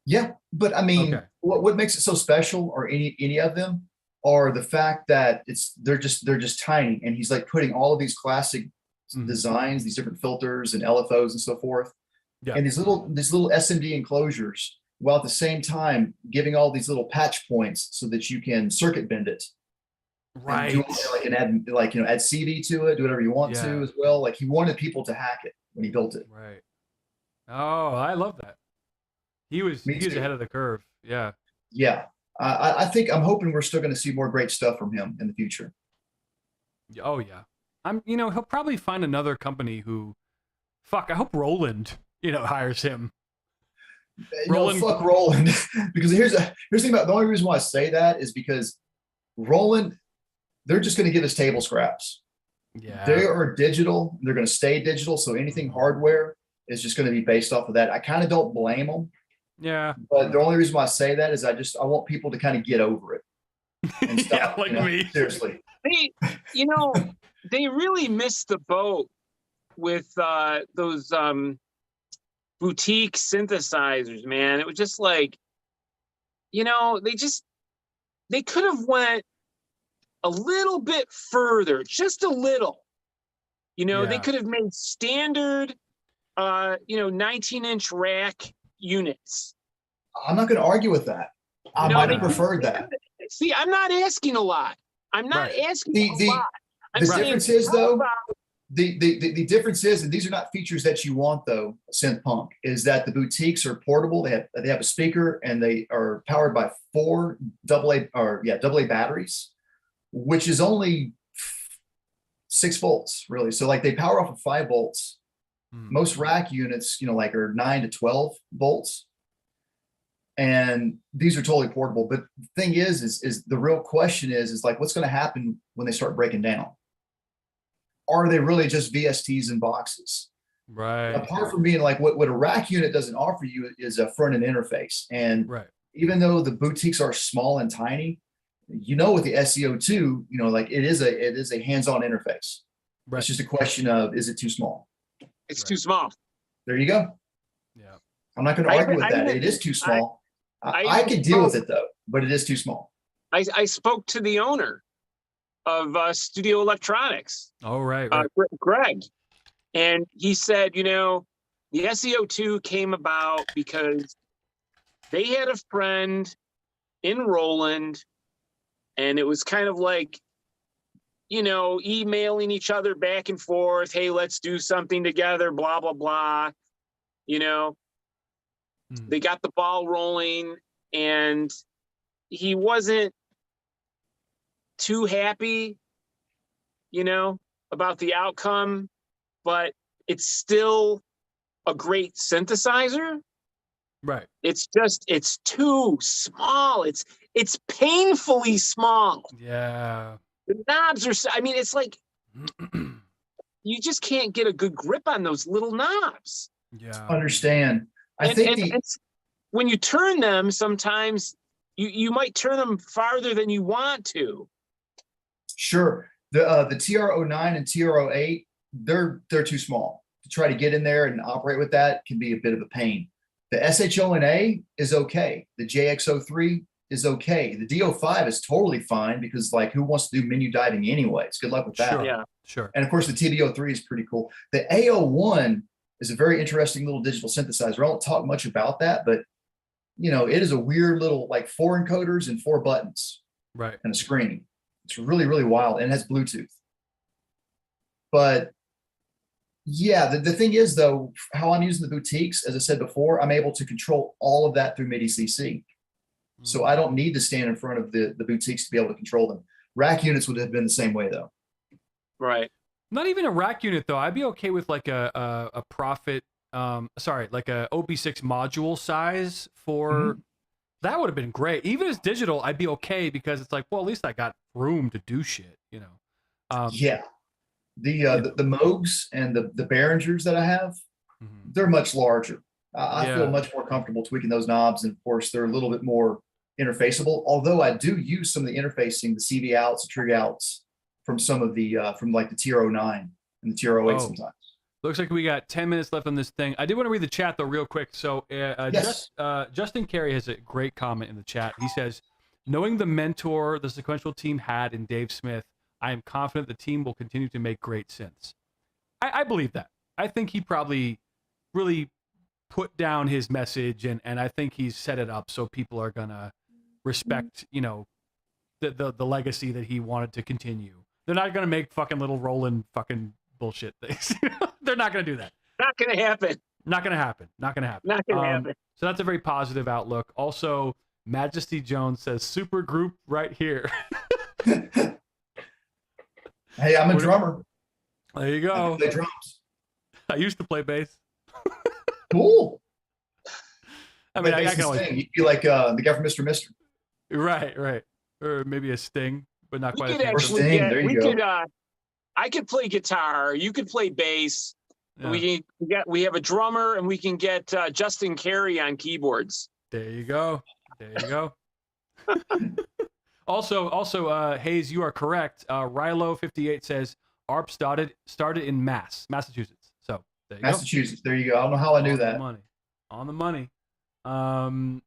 Yeah, but I mean, what makes it so special, or any of them, are the fact that they're just tiny, and he's like putting all of these classic designs, these different filters and LFOs and so forth, and these little SMD enclosures, while at the same time giving all these little patch points so that you can circuit bend it. Right. And add CV to it, do whatever you want to as well. Like, he wanted people to hack it when he built it. Right. Oh, I love that. He was ahead of the curve. Yeah. Yeah. I'm hoping we're still going to see more great stuff from him in the future. Oh yeah. He'll probably find another company who, I hope Roland, hires him. Fuck Roland. Because here's the thing about, the only reason why I say that is because Roland, they're just going to give us table scraps. Yeah. They are digital. They're going to stay digital. So anything hardware is just going to be based off of that. I kind of don't blame them. Yeah. But the only reason why I say that is I want people to kind of get over it. And stop, yeah, like me. Seriously. They really missed the boat with those boutique synthesizers, man. It was just like, you know, they could have went a little bit further, just a little. You know, they Yeah. could have made standard, 19-inch rack units. I'm not going to argue with that. I No, might they have could- preferred that. See, I'm not asking a lot. I'm not Right. asking The- a lot. I'm the saying, difference is, how though, about- the difference is, and these are not features that you want though, synth punk, is that the boutiques are portable. They have a speaker and they are powered by 4 AA batteries, which is only 6 volts really. So like they power off of 5 volts. Most rack units, like are 9 to 12 volts. And these are totally portable. But the thing is the real question is like, what's going to happen when they start breaking down? Are they really just VSTs and boxes? Right. Apart from being like what a rack unit doesn't offer you is a front end interface. And Right. even though the boutiques are small and tiny, with the SEO2, like it is a hands-on interface. Right. It's just a question of, is it too small? It's Right. too small. There you go. Yeah. I'm not going to I- argue with I that. even- It is too small. I I even could deal with spoke- it though, but it is too small. I spoke to the owner of Studio Electronics, Oh, right. Right. Greg, and he said, the SEO2 came about because they had a friend in Roland, and it was kind of like, emailing each other back and forth. Hey, let's do something together, blah, blah, blah. They got the ball rolling, and he wasn't too happy, about the outcome, but it's still a great synthesizer. Right. It's too small. It's painfully small. Yeah. The knobs are, it's like you just can't get a good grip on those little knobs. Yeah. Understand. I think when you turn them, sometimes you might turn them farther than you want to. Sure. The TR09 and TR08, they're too small to try to get in there and operate with. That can be a bit of a pain. The SHONA is okay. The JX03 is okay. The DO5 is totally fine because like who wants to do menu diving anyways? Good luck with that. Sure. Yeah. Sure. And of course the TB03 is pretty cool. The A01 is a very interesting little digital synthesizer. I don't talk much about that, but it is a weird little like 4 encoders and 4 buttons Right. and a screen. It's really, really wild, and it has Bluetooth. But yeah, the thing is though, how I'm using the boutiques, as I said before, I'm able to control all of that through MIDI CC. So I don't need to stand in front of the boutiques to be able to control them. Rack units would have been the same way though. Right. Not even a rack unit though. I'd be okay with like a Prophet, like a OB6 module size for. That would have been great. Even as digital, I'd be okay because it's like, well, at least I got room to do shit, Yeah. The Moogs and the Behringers that I have, they're much larger. I feel much more comfortable tweaking those knobs. And of course, they're a little bit more interfaceable, although I do use some of the interfacing, the CV outs, the trig outs from some of the, from like the TR09 and the TR08 sometimes. Looks like we got 10 minutes left on this thing. I did want to read the chat though real quick. So Yes. Justin Carey has a great comment in the chat. He says, knowing the mentor the sequential team had in Dave Smith, I am confident the team will continue to make great synths. I believe that. I think he probably really put down his message and I think he's set it up so people are going to respect, the legacy that he wanted to continue. They're not going to make fucking little Roland fucking bullshit things. They're not going to do that. Not going to happen. Not going to happen. Not going to happen. Not going to happen. So that's a very positive outlook. Also, Majesty Jones says super group right here. Hey, I'm a drummer. There you I go. play drums. I used to play bass. Cool. I mean, I Bass can and always. Sting. You'd be like the guy from Mr. Mister. Right. Or maybe a Sting, but not We quite. could as much. actually Sting, get, there you we go. could, I could play guitar. You could play bass. Yeah. We have a drummer, and we can get Justin Carey on keyboards. There you go. Also, Hayes, you are correct. Rilo58 says ARP started in Massachusetts. So there you Massachusetts. There you go. I don't know how I go. knew that. On the money. Thank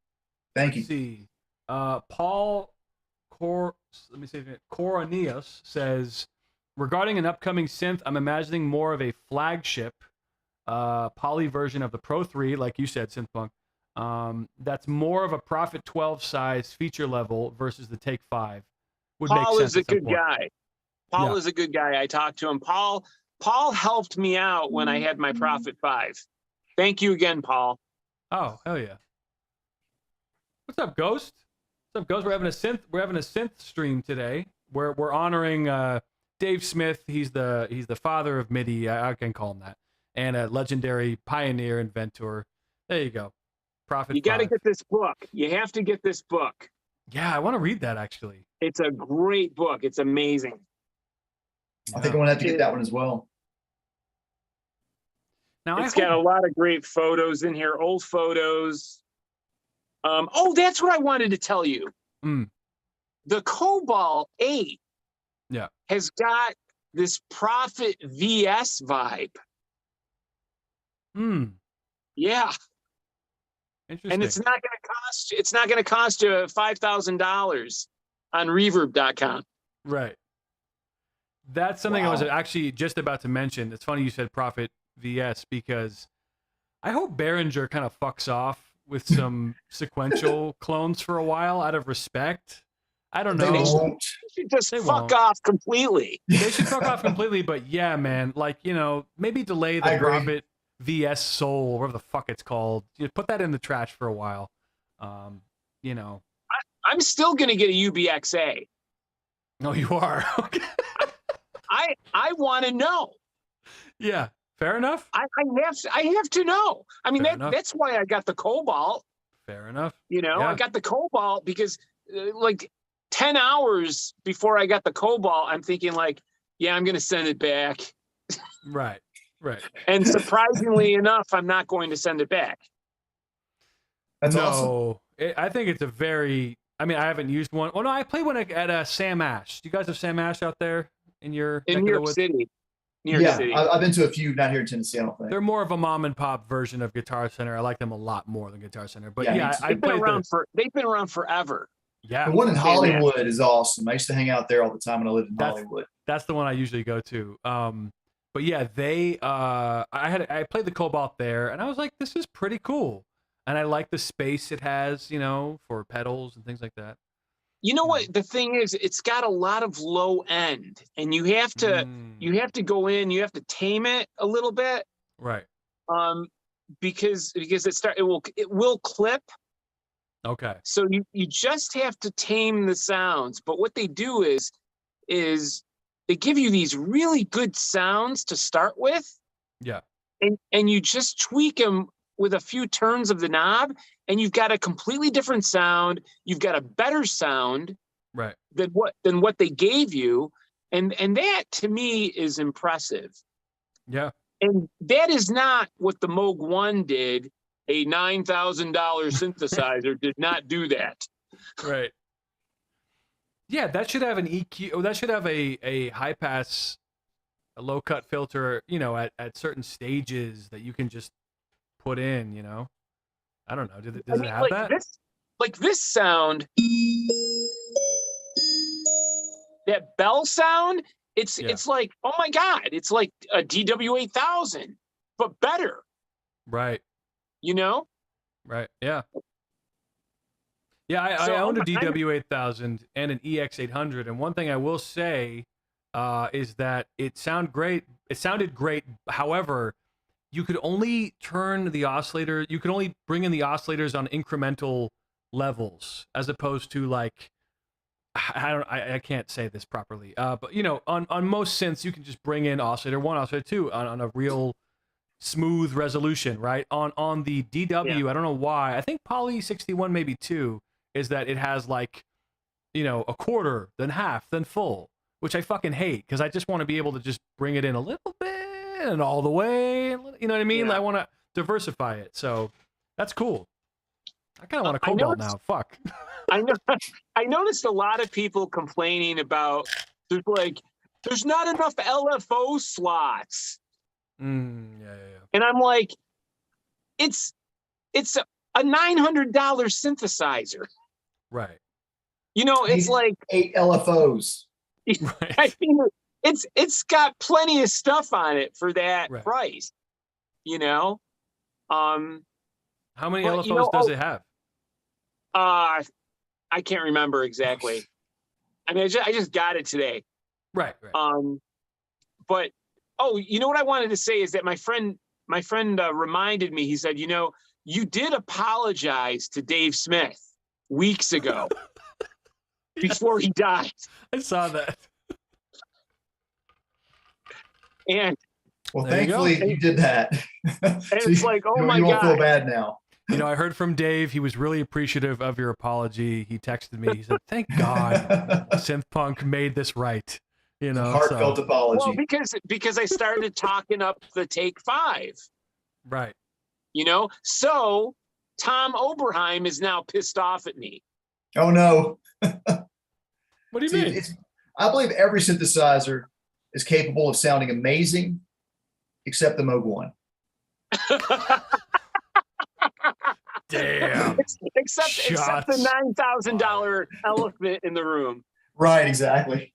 Let's you. see. Paul let me say Coronius says, regarding an upcoming synth, I'm imagining more of a flagship poly version of the Pro 3, like you said, Synthpunk. That's more of a Prophet 12 size feature level versus the Take 5. Would make Paul sense is a at some good point. guy. Paul Yeah. is a good guy. I talked to him. Paul helped me out when I had my Prophet 5. Thank you again, Paul. Oh, hell yeah. What's up, Ghost? What's up, Ghost? We're having a synth stream today. We're honoring Dave Smith. He's the father of MIDI. I can call him that. And a legendary pioneer inventor. There you go. Prophet You got to 5. get this book. You have to get this book. Yeah, I want to read that actually. It's a great book. It's amazing. I think I'm gonna have to get that one as well. Now It's got a lot of great photos in here, old photos. Oh, that's what I wanted to tell you. The Cobalt 8 has got this Prophet VS vibe. Yeah. Interesting. And it's not going to cost you $5,000 on reverb.com. Right. That's something I was actually just about to mention. It's funny you said Prophet VS because I hope Behringer kind of fucks off with some sequential clones for a while out of respect. I don't know. They won't. They should just fuck off completely. They should fuck off completely, but yeah, man, like, you know, maybe delay the Prophet VS Soul, whatever the fuck it's called. You put that in the trash for a while. You know. I'm still going to get a UBXA. No, you are. I want to know. Yeah, fair enough. I have to know. I mean, that's why I got the Cobalt. Fair enough. You know, I got the Cobalt because like 10 hours before I got the Cobalt, I'm thinking like, yeah, I'm going to send it back. Right. And surprisingly enough, I'm not going to send it back. That's awesome. I think it's a very, I mean, I haven't used one. Oh, no, I played one at Sam Ash. Do you guys have Sam Ash out there in your New York City? New York City. I've been to a few not here in Tennessee, I don't think. They're more of a mom and pop version of Guitar Center. I like them a lot more than Guitar Center. But they've been around forever. Yeah. The one in Hollywood is awesome. I used to hang out there all the time when I lived in Hollywood. That's the one I usually go to. But yeah, I played the Cobalt there, and I was like, this is pretty cool. And I like the space it has, you know, for pedals and things like that. You know what the thing is? It's got a lot of low end, and you have to go in. You have to tame it a little bit, right? Because it will clip. Okay. So you just have to tame the sounds. But what they do is they give you these really good sounds to start with. Yeah. And you just tweak them with a few turns of the knob, and you've got a completely different sound. You've got a better sound, right, than what they gave you, and that to me is impressive. Yeah, and that is not what the Moog 1 did. A $9,000 synthesizer did not do that. Right. Yeah, that should have an EQ. That should have a high pass, a low cut filter. You know, at certain stages that you can just put in, you know. I don't know. Does it have that? This sound, that bell sound, it's like, oh my God, it's like a DW8000, but better. Right. You know? Right. Yeah. Yeah, I owned a DW8000 and an EX800, and one thing I will say is that it sounded great. However, you could only turn the oscillator. You could only bring in the oscillators on incremental levels, as opposed to like, I can't say this properly. But you know, on most synths, you can just bring in oscillator 1, oscillator 2 on a real smooth resolution, right? On the DW, I don't know why. I think Poly 61 maybe 2 is that it has like, you know, a quarter, then half, then full, which I fucking hate because I just want to be able to just bring it in a little bit and all the way. You know what I mean? I want to diversify it. So that's cool. I kind of want a Cobalt now. Fuck. I noticed a lot of people complaining about there's not enough LFO slots. Yeah. And I'm like, it's a $900 synthesizer. Right. You know, it's like 8 LFOs. Right. I mean, it's got plenty of stuff on it for that Right. price. You know, How many but, LFOs you know, does it have? I can't remember exactly. I mean, I just got it today. Right. Right. But you know what I wanted to say is that my friend reminded me. He said, you know, you did apologize to Dave Smith weeks ago before he died. I saw that. And Well, There you go. thankfully you did that. and it's like, oh my you won't God. feel bad now. You know, I heard from Dave. He was really appreciative of your apology. He texted me. He said, "Thank God, Synth Punk made this right." You know, Heartfelt apology. Well, because I started talking up the Take 5. Right. You know, so Tom Oberheim is now pissed off at me. Oh no. What do you mean? I believe every synthesizer is capable of sounding amazing, except the Moog 1. Damn. Except the $9,000 elephant in the room. Right, exactly.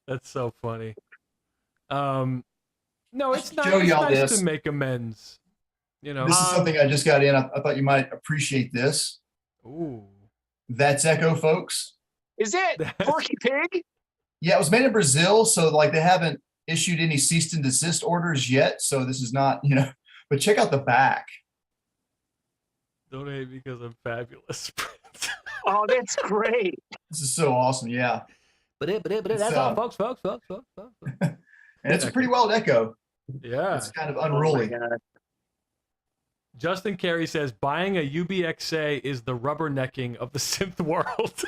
That's so funny. No, it's not. Show It's y'all nice this. to make amends. You know. This is something I just got in. I thought you might appreciate this. Ooh. That's Echo, folks. Is it Porky Pig? Yeah, it was made in Brazil, so like they haven't issued any cease and desist orders yet. So this is not, you know, but check out the back. Donate because I'm fabulous. Oh, that's great. This is so awesome. Yeah. That's all, folks. And it's a pretty wild Echo. Yeah. It's kind of unruly. Oh my God. Justin Carey says buying a UBXA is the rubbernecking of the synth world.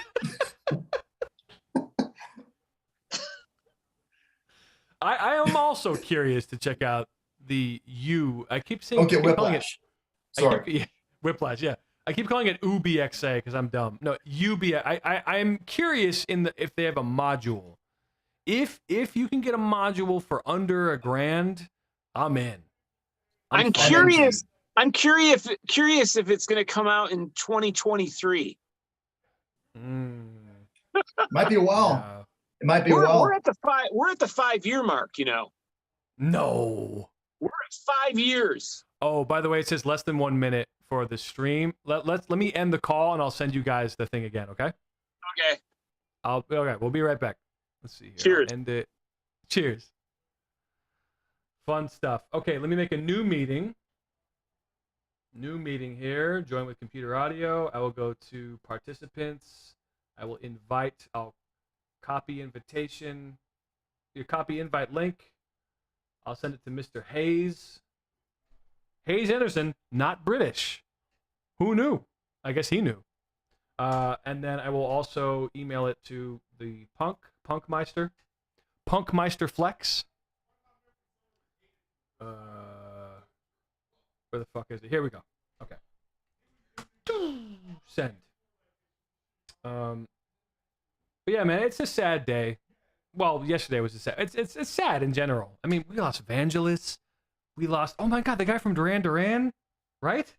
I am also curious to check out the U. I keep saying Okay, Whiplash. Sorry. Whiplash, yeah. I keep calling it UBXA because I'm dumb. No, I'm curious if they have a module. If you can get a module for under $1,000, I'm in. I'm curious. I'm curious if it's going to come out in 2023. Might be a while. Yeah. It might be a while. We're at the 5-year mark, you know. No. We're at 5 years. Oh, by the way, it says less than 1 minute for the stream. Let me end the call and I'll send you guys the thing again, okay? Okay. Okay, we'll be right back. Let's see here. Cheers. End it. Cheers. Fun stuff. Okay, let me make a new meeting. New meeting here. Join with computer audio. I will go to participants. I will invite. I'll copy invitation. Your copy invite link. I'll send it to Mr. Hayes. Hayes Anderson, not British. Who knew? I guess he knew. And then I will also email it to the Punkmeister Flex. Where the fuck is it? Here we go. Okay. Send. But yeah, man, it's a sad day. Well, yesterday was a sad. It's sad in general. I mean, we lost Vangelis. We lost. Oh my God, the guy from Duran Duran, right?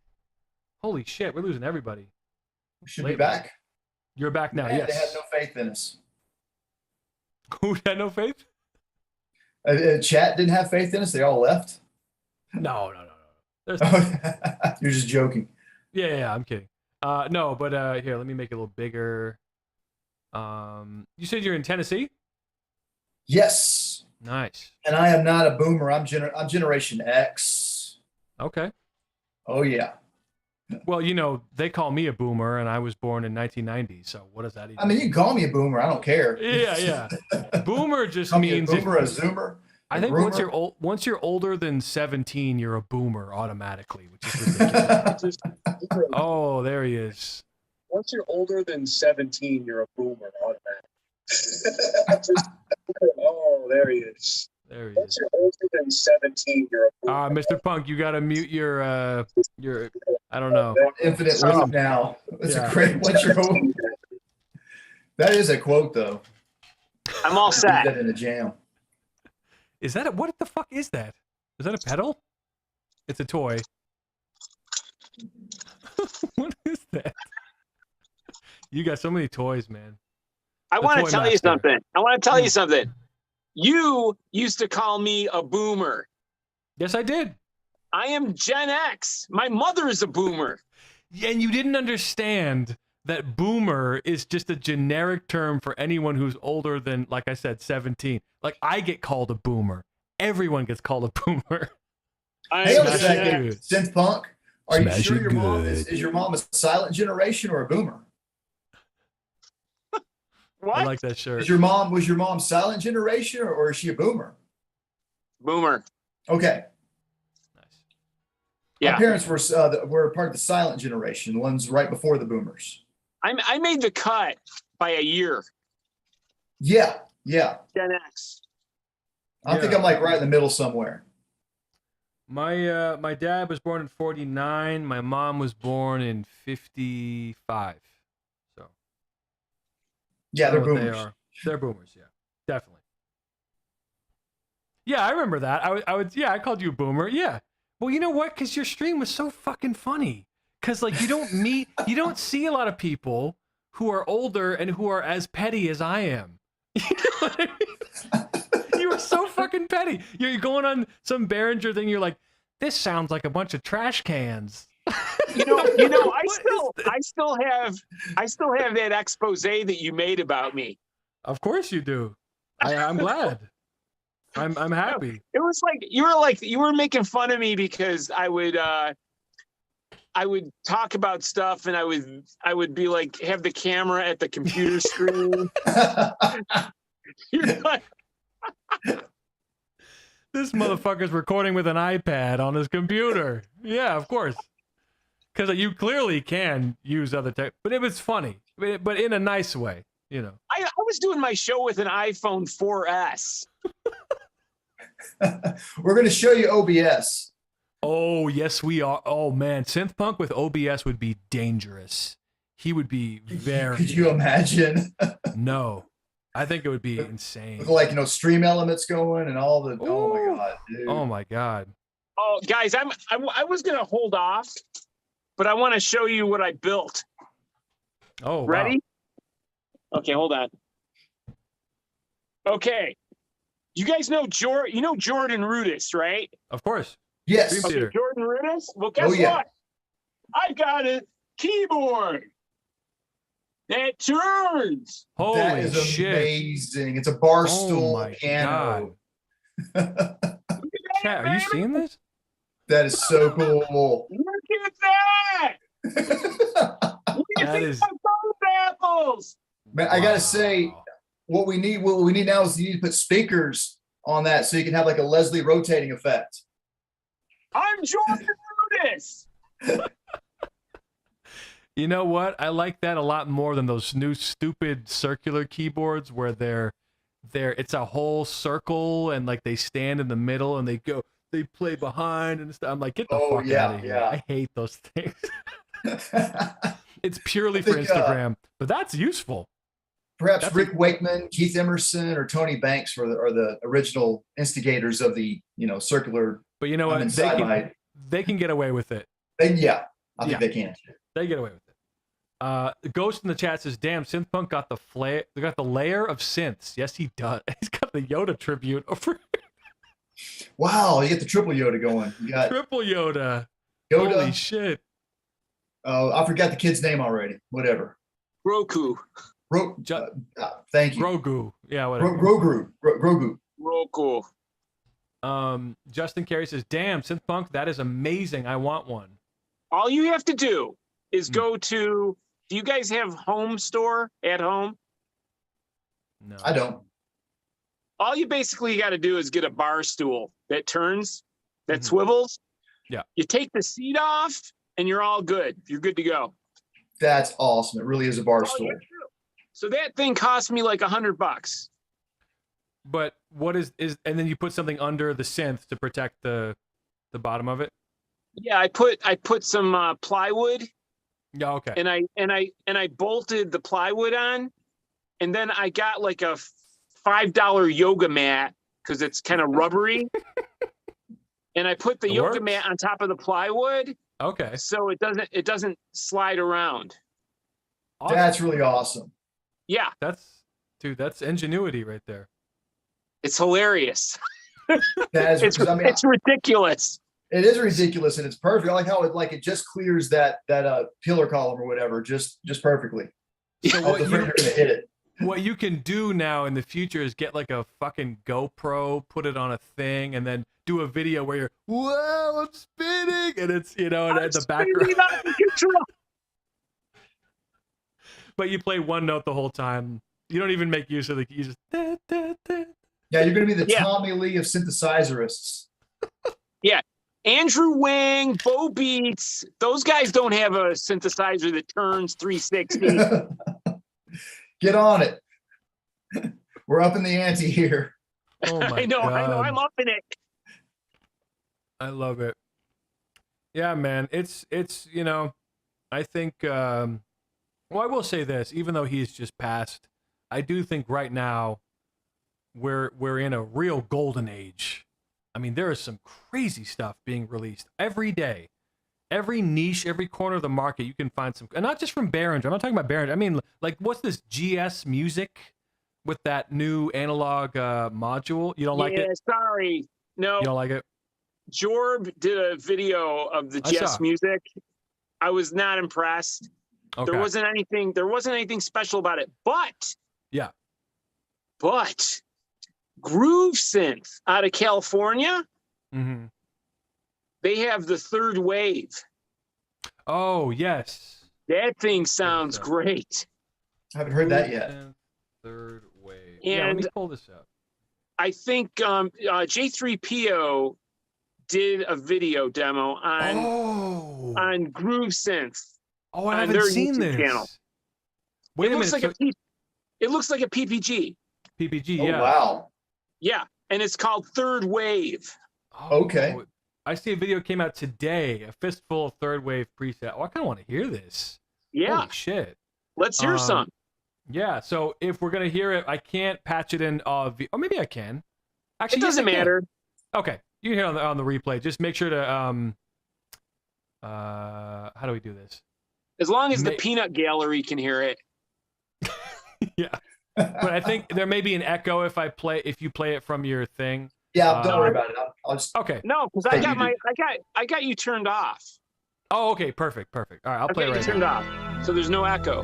Holy shit, we're losing everybody. We should be back. You're back now. Yes. They had no faith in us. Who had no faith? Chat didn't have faith in us. They all left. No. You're just joking. Yeah, I'm kidding. No, but here, let me make it a little bigger. You said you're in Tennessee? Yes. Nice. And I am not a boomer. I'm Generation X. Okay. Oh yeah. Well, you know, they call me a boomer, and I was born in 1990. So what does that even? I mean, you can call me a boomer. I don't care. Yeah. Boomer just Call means me a boomer, a zoomer. I think once you're older than 17, you're a boomer automatically, which is ridiculous. Oh, there he is. Once you're older than 17, you're a boomer automatically. Oh, there he is. There he Once is. you're older than 17, you're a boomer. Mr. Punk, you gotta mute your I don't know. Infinite loop now. That's a great. What's your hope? That is a quote, though. I'm all set. That in a jam. Is that what the fuck is that? Is that a pedal? It's a toy. What is that. You got so many toys, man. I want to tell you something. You used to call me a boomer. Yes, I did. I am Gen X. My mother is a boomer. Yeah, and you didn't understand that boomer is just a generic term for anyone who's older than, like I said, 17. Like, I get called a boomer. Everyone gets called a boomer. Hey, wait a second, Synth Punk. Are you Smash sure it your mom good. is your mom a silent generation or a boomer? What? I like that shirt. Was your mom silent generation or is she a boomer? Boomer. Okay. Nice. Yeah. My parents were part of the silent generation, the ones right before the boomers. I made the cut by a year. Yeah. Gen X. I think I'm like right in the middle somewhere. My dad was born in 49. My mom was born in 55. So Yeah, they're I don't know what boomers. They are. They're boomers. Yeah, definitely. Yeah, I remember that. I called you a boomer. Yeah. Well, you know what? Because your stream was so fucking funny. Because like you don't see a lot of people who are older and who are as petty as I am. You know what I mean? You were so fucking petty. You're going on some Behringer thing. You're like, this sounds like a bunch of trash cans. You know, I still have that expose that you made about me. Of course you do. I'm glad. I'm happy. It was like you were making fun of me because I would talk about stuff and I would be like have the camera at the computer screen. You're like, this motherfucker's recording with an iPad on his computer. Yeah, of course. Because you clearly can use other tech, but it was funny, but in a nice way, you know. I was doing my show with an iPhone 4S. We're going to show you OBS. Oh, yes, we are. Oh, man. Synth Punk with OBS would be dangerous. He would be very... Could you imagine? No. I think it would be insane. With like, stream elements going and all the... Oh, my God, dude. Oh, my God. Oh, guys, I was going to hold off, but I want to show you what I built. Oh, ready? Wow. Okay, hold on. Okay. You guys know Jordan Rudess, right? Of course. Yes. Okay, Jordan Rudess? Well, guess what? I got a keyboard that turns. Holy that is shit. Amazing. It's a bar stool piano. Chat, are you seeing this? That is so cool. Look at that. That is apples. Man, I gotta say, what we need now is you need to put speakers on that so you can have like a Leslie rotating effect. I'm Jordan Rudess. You know what? I like that a lot more than those new stupid circular keyboards where it's a whole circle and like they stand in the middle and they play behind and stuff. I'm like, get the fuck out of here. Yeah. I hate those things. It's purely for Instagram, but that's useful. Perhaps Rick Wakeman, Keith Emerson, or Tony Banks are the original instigators of the circular. But you know what? They can get away with it. I think they can. They get away with it. Ghost in the chat says, "Damn, Synthpunk got the layer of synths." Yes, he does. He's got the Yoda tribute over. Wow, you get the triple Yoda going. You got triple Yoda. Holy shit! Oh, I forgot the kid's name already. Whatever. Roku. Thank you. Grogu. Yeah, whatever. Grogu. Roku. Justin Carey says, "Damn, Synthpunk, that is amazing. I want one." All you have to do is go to. Do you guys have Home Store at home? No, I don't. All you basically got to do is get a bar stool that turns, that swivels. Yeah. You take the seat off, and you're all good. You're good to go. That's awesome. It really is a bar stool. So that thing cost me like $100. But what is and then you put something under the synth to protect the bottom of it? Yeah, I put some plywood. Yeah, okay. And I bolted the plywood on, and then I got like a $5 yoga mat because it's kind of rubbery. And I put the yoga mat on top of the plywood, Okay. So it doesn't slide around. Awesome. That's really awesome. Yeah. That's ingenuity right there. It's hilarious. It's ridiculous. It is ridiculous and it's perfect. I like how it just clears that pillar column or whatever just perfectly. So the friend are gonna hit it. What you can do now in the future is get like a fucking GoPro, put it on a thing, and then do a video where you're, whoa, I'm spinning, and it's and at the background. But you play one note the whole time. You don't even make use of you just. Da, da, da. Yeah, you're gonna be the Tommy Lee of synthesizerists. Yeah. Andrew Wang, Bo Beats, those guys don't have a synthesizer that turns 360. Get on it. We're up in the ante here. Oh my I know. God. I'm upping it. I love it. Yeah, man. It's I think I will say this, even though he's just passed, I do think right now we're in a real golden age. I mean, there is some crazy stuff being released every day. Every niche, every corner of the market, you can find some, and not just from Behringer. I'm not talking about Behringer. I mean, like, what's this GS Music with that new analog module? You don't like it? Yeah, sorry. No. You don't like it? Jorb did a video of the GS Music. I was not impressed. Okay. There wasn't anything special about it. But Groove Synth out of California. Mm-hmm. They have the third wave. Oh, yes. That thing sounds great. I haven't heard that yet. Third wave. And let me pull this up. I think J3PO did a video demo on Groove Synth. Oh, I haven't seen this. Channel. Wait a minute. It looks like a PPG. PPG, Oh, yeah. wow. Yeah, and it's called Third Wave. Oh, okay. I see a video came out today, a fistful of third wave preset. Oh, I kind of want to hear this. Yeah. Holy shit. Let's hear some. Yeah, so if we're going to hear it, I can't patch it in, or maybe I can. Actually, it doesn't matter. Okay, you can hear it on the replay. Just make sure to, how do we do this? As long as the peanut gallery can hear it. Yeah. But I think there may be an echo if you play it from your thing. Yeah, don't worry about it. I'll just okay. No, because I got you turned off. Oh, okay, perfect. All right, I'll play it right turned off, so there's no echo.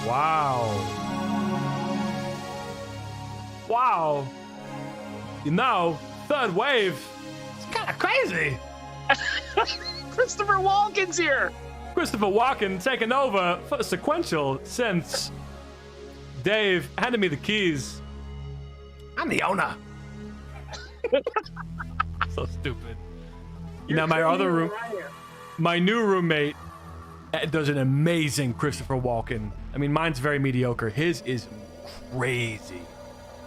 Wow. Third wave. It's kind of crazy. Christopher Walken's here. Christopher Walken taking over for the sequential synths. Dave handed me the keys. I'm the owner. So stupid. My new roommate does an amazing Christopher Walken. I mean, mine's very mediocre. His is crazy.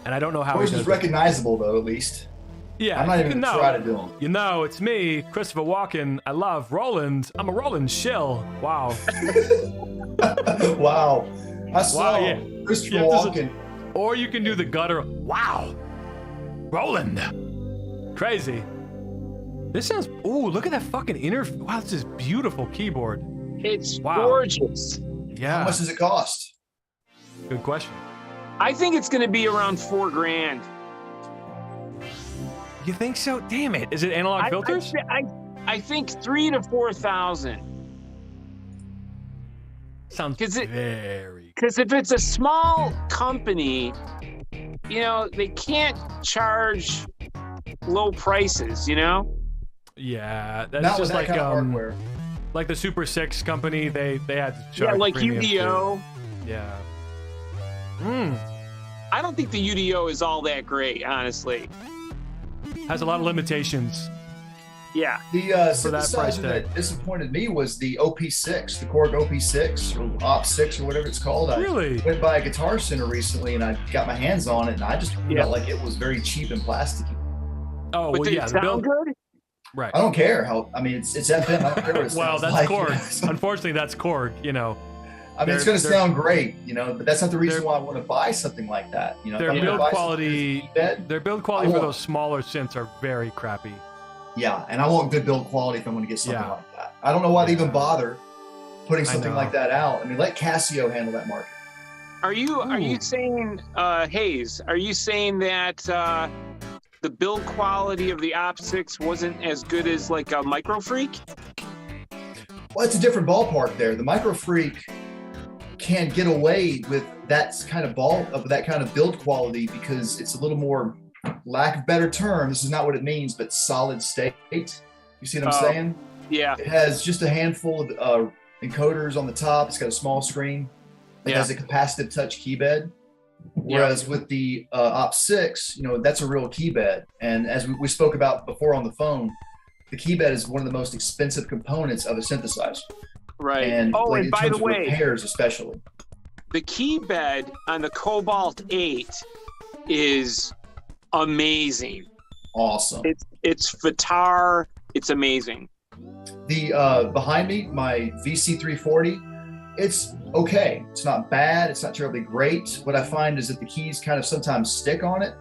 And I don't know how Yours is recognizable, though, at least. Yeah. I'm not even going to try to do them. It's me, Christopher Walken. I love Roland. I'm a Roland shill. Wow. Wow. I saw yeah. Christopher Walken. Or you can do the gutter. Wow. Roland. Crazy. This sounds... Ooh, look at that fucking Wow, this is beautiful keyboard. It's gorgeous. Yeah. How much does it cost? Good question. I think it's going to be around $4,000. You think so? Damn it. Is it analog filters? I think 3,000 to 4,000. Sounds very... Because if it's a small company, they can't charge low prices, Yeah, that's Not just with that like kind of hardware. Like the Super 6 company, they had to charge like premium UDO. too. Yeah. I don't think the UDO is all that great, honestly. Has a lot of limitations. Yeah. The For that price synthesizer tag. that disappointed me was the OP6, the Korg OP6 or OP6 or whatever it's called. Really? I went by a Guitar Center recently and I got my hands on it and I just felt like it was very cheap and plasticky. Oh, But well, did yeah. it sound good? Right. I don't care how. I mean, it's FM. I don't care what it Well, sounds that's like. Korg. Unfortunately, that's Korg. I mean, it's going to sound great, but that's not the reason why I want to buy something like that. Their build quality for those smaller synths are very crappy. Yeah, and I want good build quality if I'm going to get something Yeah. like that. I don't know why they even Yeah. bother putting I something know. like that out. I mean, let Casio handle that market. Are you Ooh. saying, Hayes? Are you saying that the build quality of the Op6 wasn't as good as like a Micro Freak? Well, it's a different ballpark there. The Micro Freak can get away with that kind of build quality because it's a little more, lack of better term, this is not what it means, but solid state. You see what I'm saying? Yeah. It has just a handful of encoders on the top. It's got a small screen. It has a capacitive touch key bed. Whereas with the Op6, you know, that's a real key bed. And as we spoke about before on the phone, the key bed is one of the most expensive components of a synthesizer. Right. And, like, and in by terms the of way, repairs especially. the key bed on the Cobalt 8 is amazing. Awesome. It's Fatar. It's amazing. The behind me, my VC340, it's okay. It's not bad. It's not terribly great. What I find is that the keys kind of sometimes stick on it.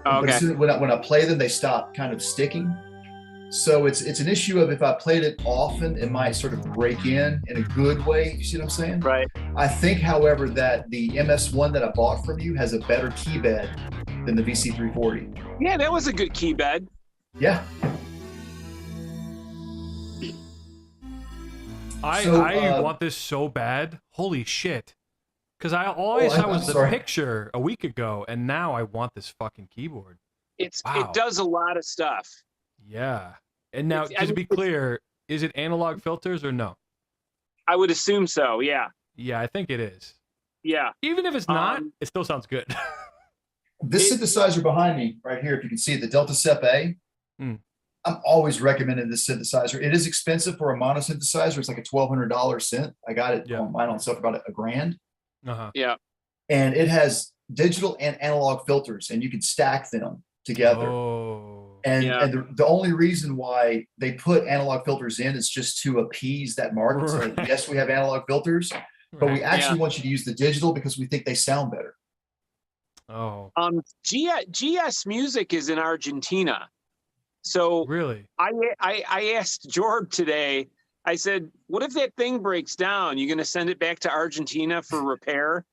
But as soon, when I play them, they stop kind of sticking. So it's an issue of if I played it often, it might sort of break in a good way. You see what I'm saying? Right. I think, however, that the MS1 that I bought from you has a better key bed than the VC340. Yeah, that was a good key bed. Yeah. I want this so bad. Holy shit. Because all I saw was the picture a week ago, and now I want this fucking keyboard. It does a lot of stuff. Yeah. And now, just to be clear, is it analog filters or no? I would assume so, yeah. Yeah, I think it is. Yeah. Even if it's not, it still sounds good. This synthesizer behind me, right here, if you can see it, the Delta Sep A, I'm always recommending this synthesizer. It is expensive for a mono synthesizer. It's like a $1,200 synth. I got it on mine on sale for about $1,000. Yeah. And it has digital and analog filters, and you can stack them together. And the only reason why they put analog filters in is just to appease that market. So like, yes, we have analog filters, but we actually want you to use the digital because we think they sound better. GS Music is in Argentina. So really, I asked Jorb today, I said, what if that thing breaks down? You going to send it back to Argentina for repair?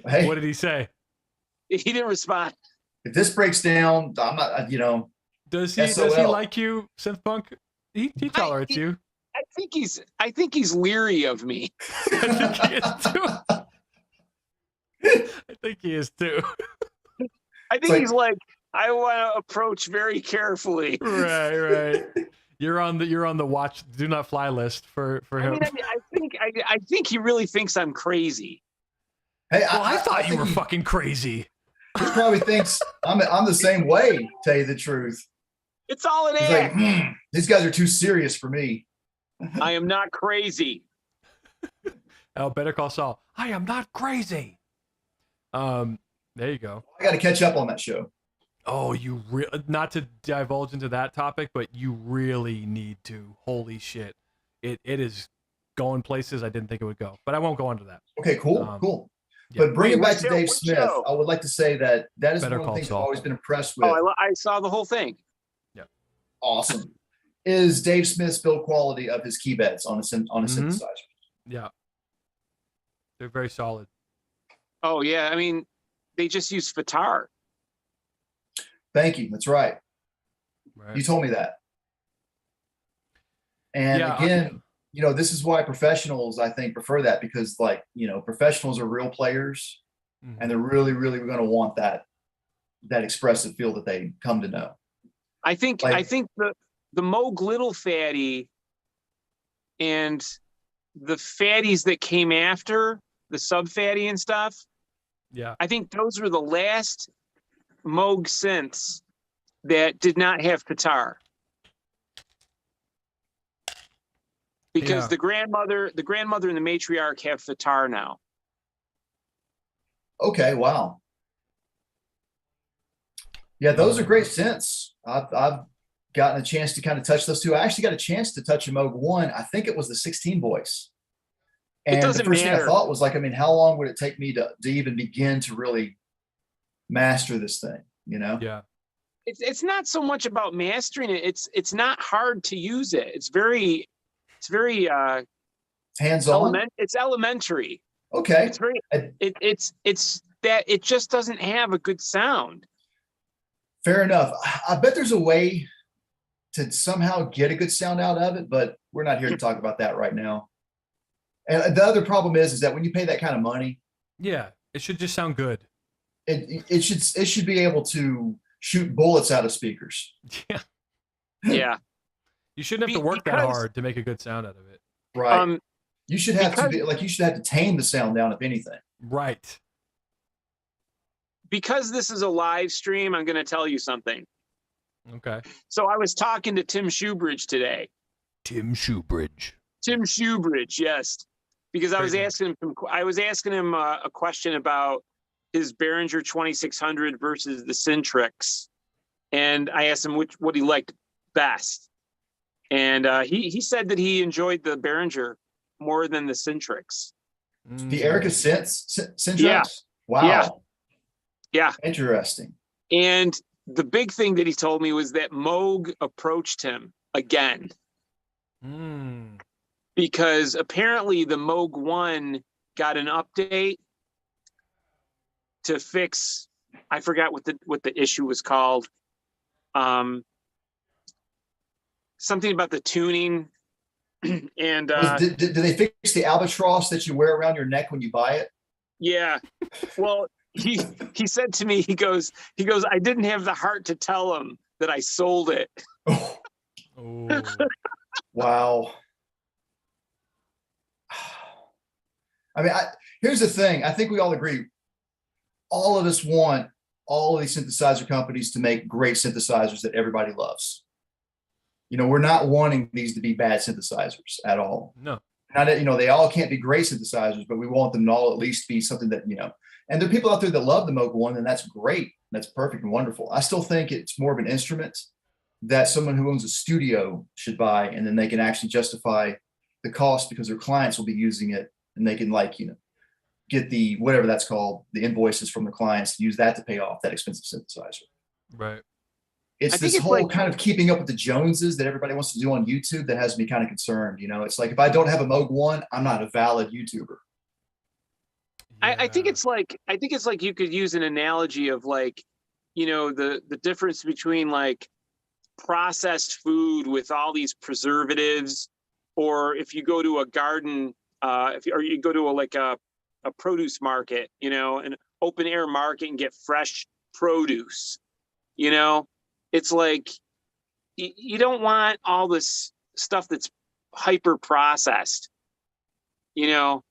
Hey, what did he say? He didn't respond. If this breaks down, I'm not, you know. Does he like you, Synthpunk? He tolerates you. I think he's leery of me. I think he is too. I think he's like, I want to approach very carefully. Right. You're on the watch, do not fly list for him. I think he really thinks I'm crazy. Hey, I thought you were fucking crazy. He probably thinks I'm the same way. To tell you the truth, it's all an act. Like, these guys are too serious for me. I am not crazy. Oh, Better Call Saul. I am not crazy. There you go. I got to catch up on that show. Oh, not to divulge into that topic, but you really need to. Holy shit. It is going places I didn't think it would go, but I won't go into that. Okay, cool. Yeah. But bring it back to Dave Smith. I would like to say that is one of the things I've always been impressed with. Oh, I saw the whole thing. Yeah. Awesome. Is Dave Smith's build quality of his key beds on a synthesizer. Yeah. They're very solid. Oh, yeah. I mean, they just use Fatar. Thank you. That's right. You told me that. And again, you know, this is why professionals, I think, prefer that because, like, you know, professionals are real players and they're really, really going to want that expressive feel that they come to know. I think the Moog Little Fatty and the fatties that came after, the sub fatty and stuff. Yeah. I think those were the last Moog synths that did not have Fatar. Because the grandmother and the matriarch have Fatar now. Okay, wow. Yeah, those are great synths. I've gotten a chance to kind of touch those two. I actually got a chance to touch a Moog 1. I think it was the 16 voice. And the first thing I thought was, like, I mean, how long would it take me to even begin to really master this thing, you know? Yeah. it's not so much about mastering it. It's not hard to use it. It's very Hands-on. It's elementary. Okay. It's very it's that it just doesn't have a good sound. Fair enough. I bet there's a way to somehow get a good sound out of it, but we're not here to talk about that right now. And the other problem is that when you pay that kind of money, yeah, it should just sound good. It should be able to shoot bullets out of speakers. Yeah. Yeah. You shouldn't have to work that hard to make a good sound out of it. Right. You should have you should have to tame the sound down, if anything. Right. Because this is a live stream, I'm going to tell you something. Okay. So I was talking to Tim Shoebridge today. Tim Shoebridge, yes. Because I was asking him a question about his Behringer 2600 versus the Syntrix, and I asked him what he liked best, and he said that he enjoyed the Behringer more than the Syntrix. The Erica Synths? Yeah. Wow. Yeah. Interesting. And the big thing that he told me was that Moog approached him again. Because apparently the Moog 1 got an update to fix, I forgot what the issue was called. Something about the tuning. And did they fix the albatross that you wear around your neck when you buy it? Yeah. Well, he said to me, he goes, I didn't have the heart to tell him that I sold it. Oh. Wow. I mean, here's the thing. I think we all agree. All of us want all of these synthesizer companies to make great synthesizers that everybody loves. You know, we're not wanting these to be bad synthesizers at all. No. Not, you know, they all can't be great synthesizers, but we want them to all at least be something that, you know, and there are people out there that love the Moog 1, and that's great. That's perfect and wonderful. I still think it's more of an instrument that someone who owns a studio should buy, and then they can actually justify the cost because their clients will be using it, and they can, like, you know, get the, whatever that's called, the invoices from the clients, use that to pay off that expensive synthesizer. Right. It's this whole kind of keeping up with the Joneses that everybody wants to do on YouTube that has me kind of concerned. You know, it's like, if I don't have a Moog 1, I'm not a valid YouTuber. Yeah. I think it's like you could use an analogy of, like, you know, the difference between like processed food with all these preservatives, or if you go to a garden, or you go to a produce market, you know, an open air market and get fresh produce, you know, it's like you don't want all this stuff that's hyper processed, you know,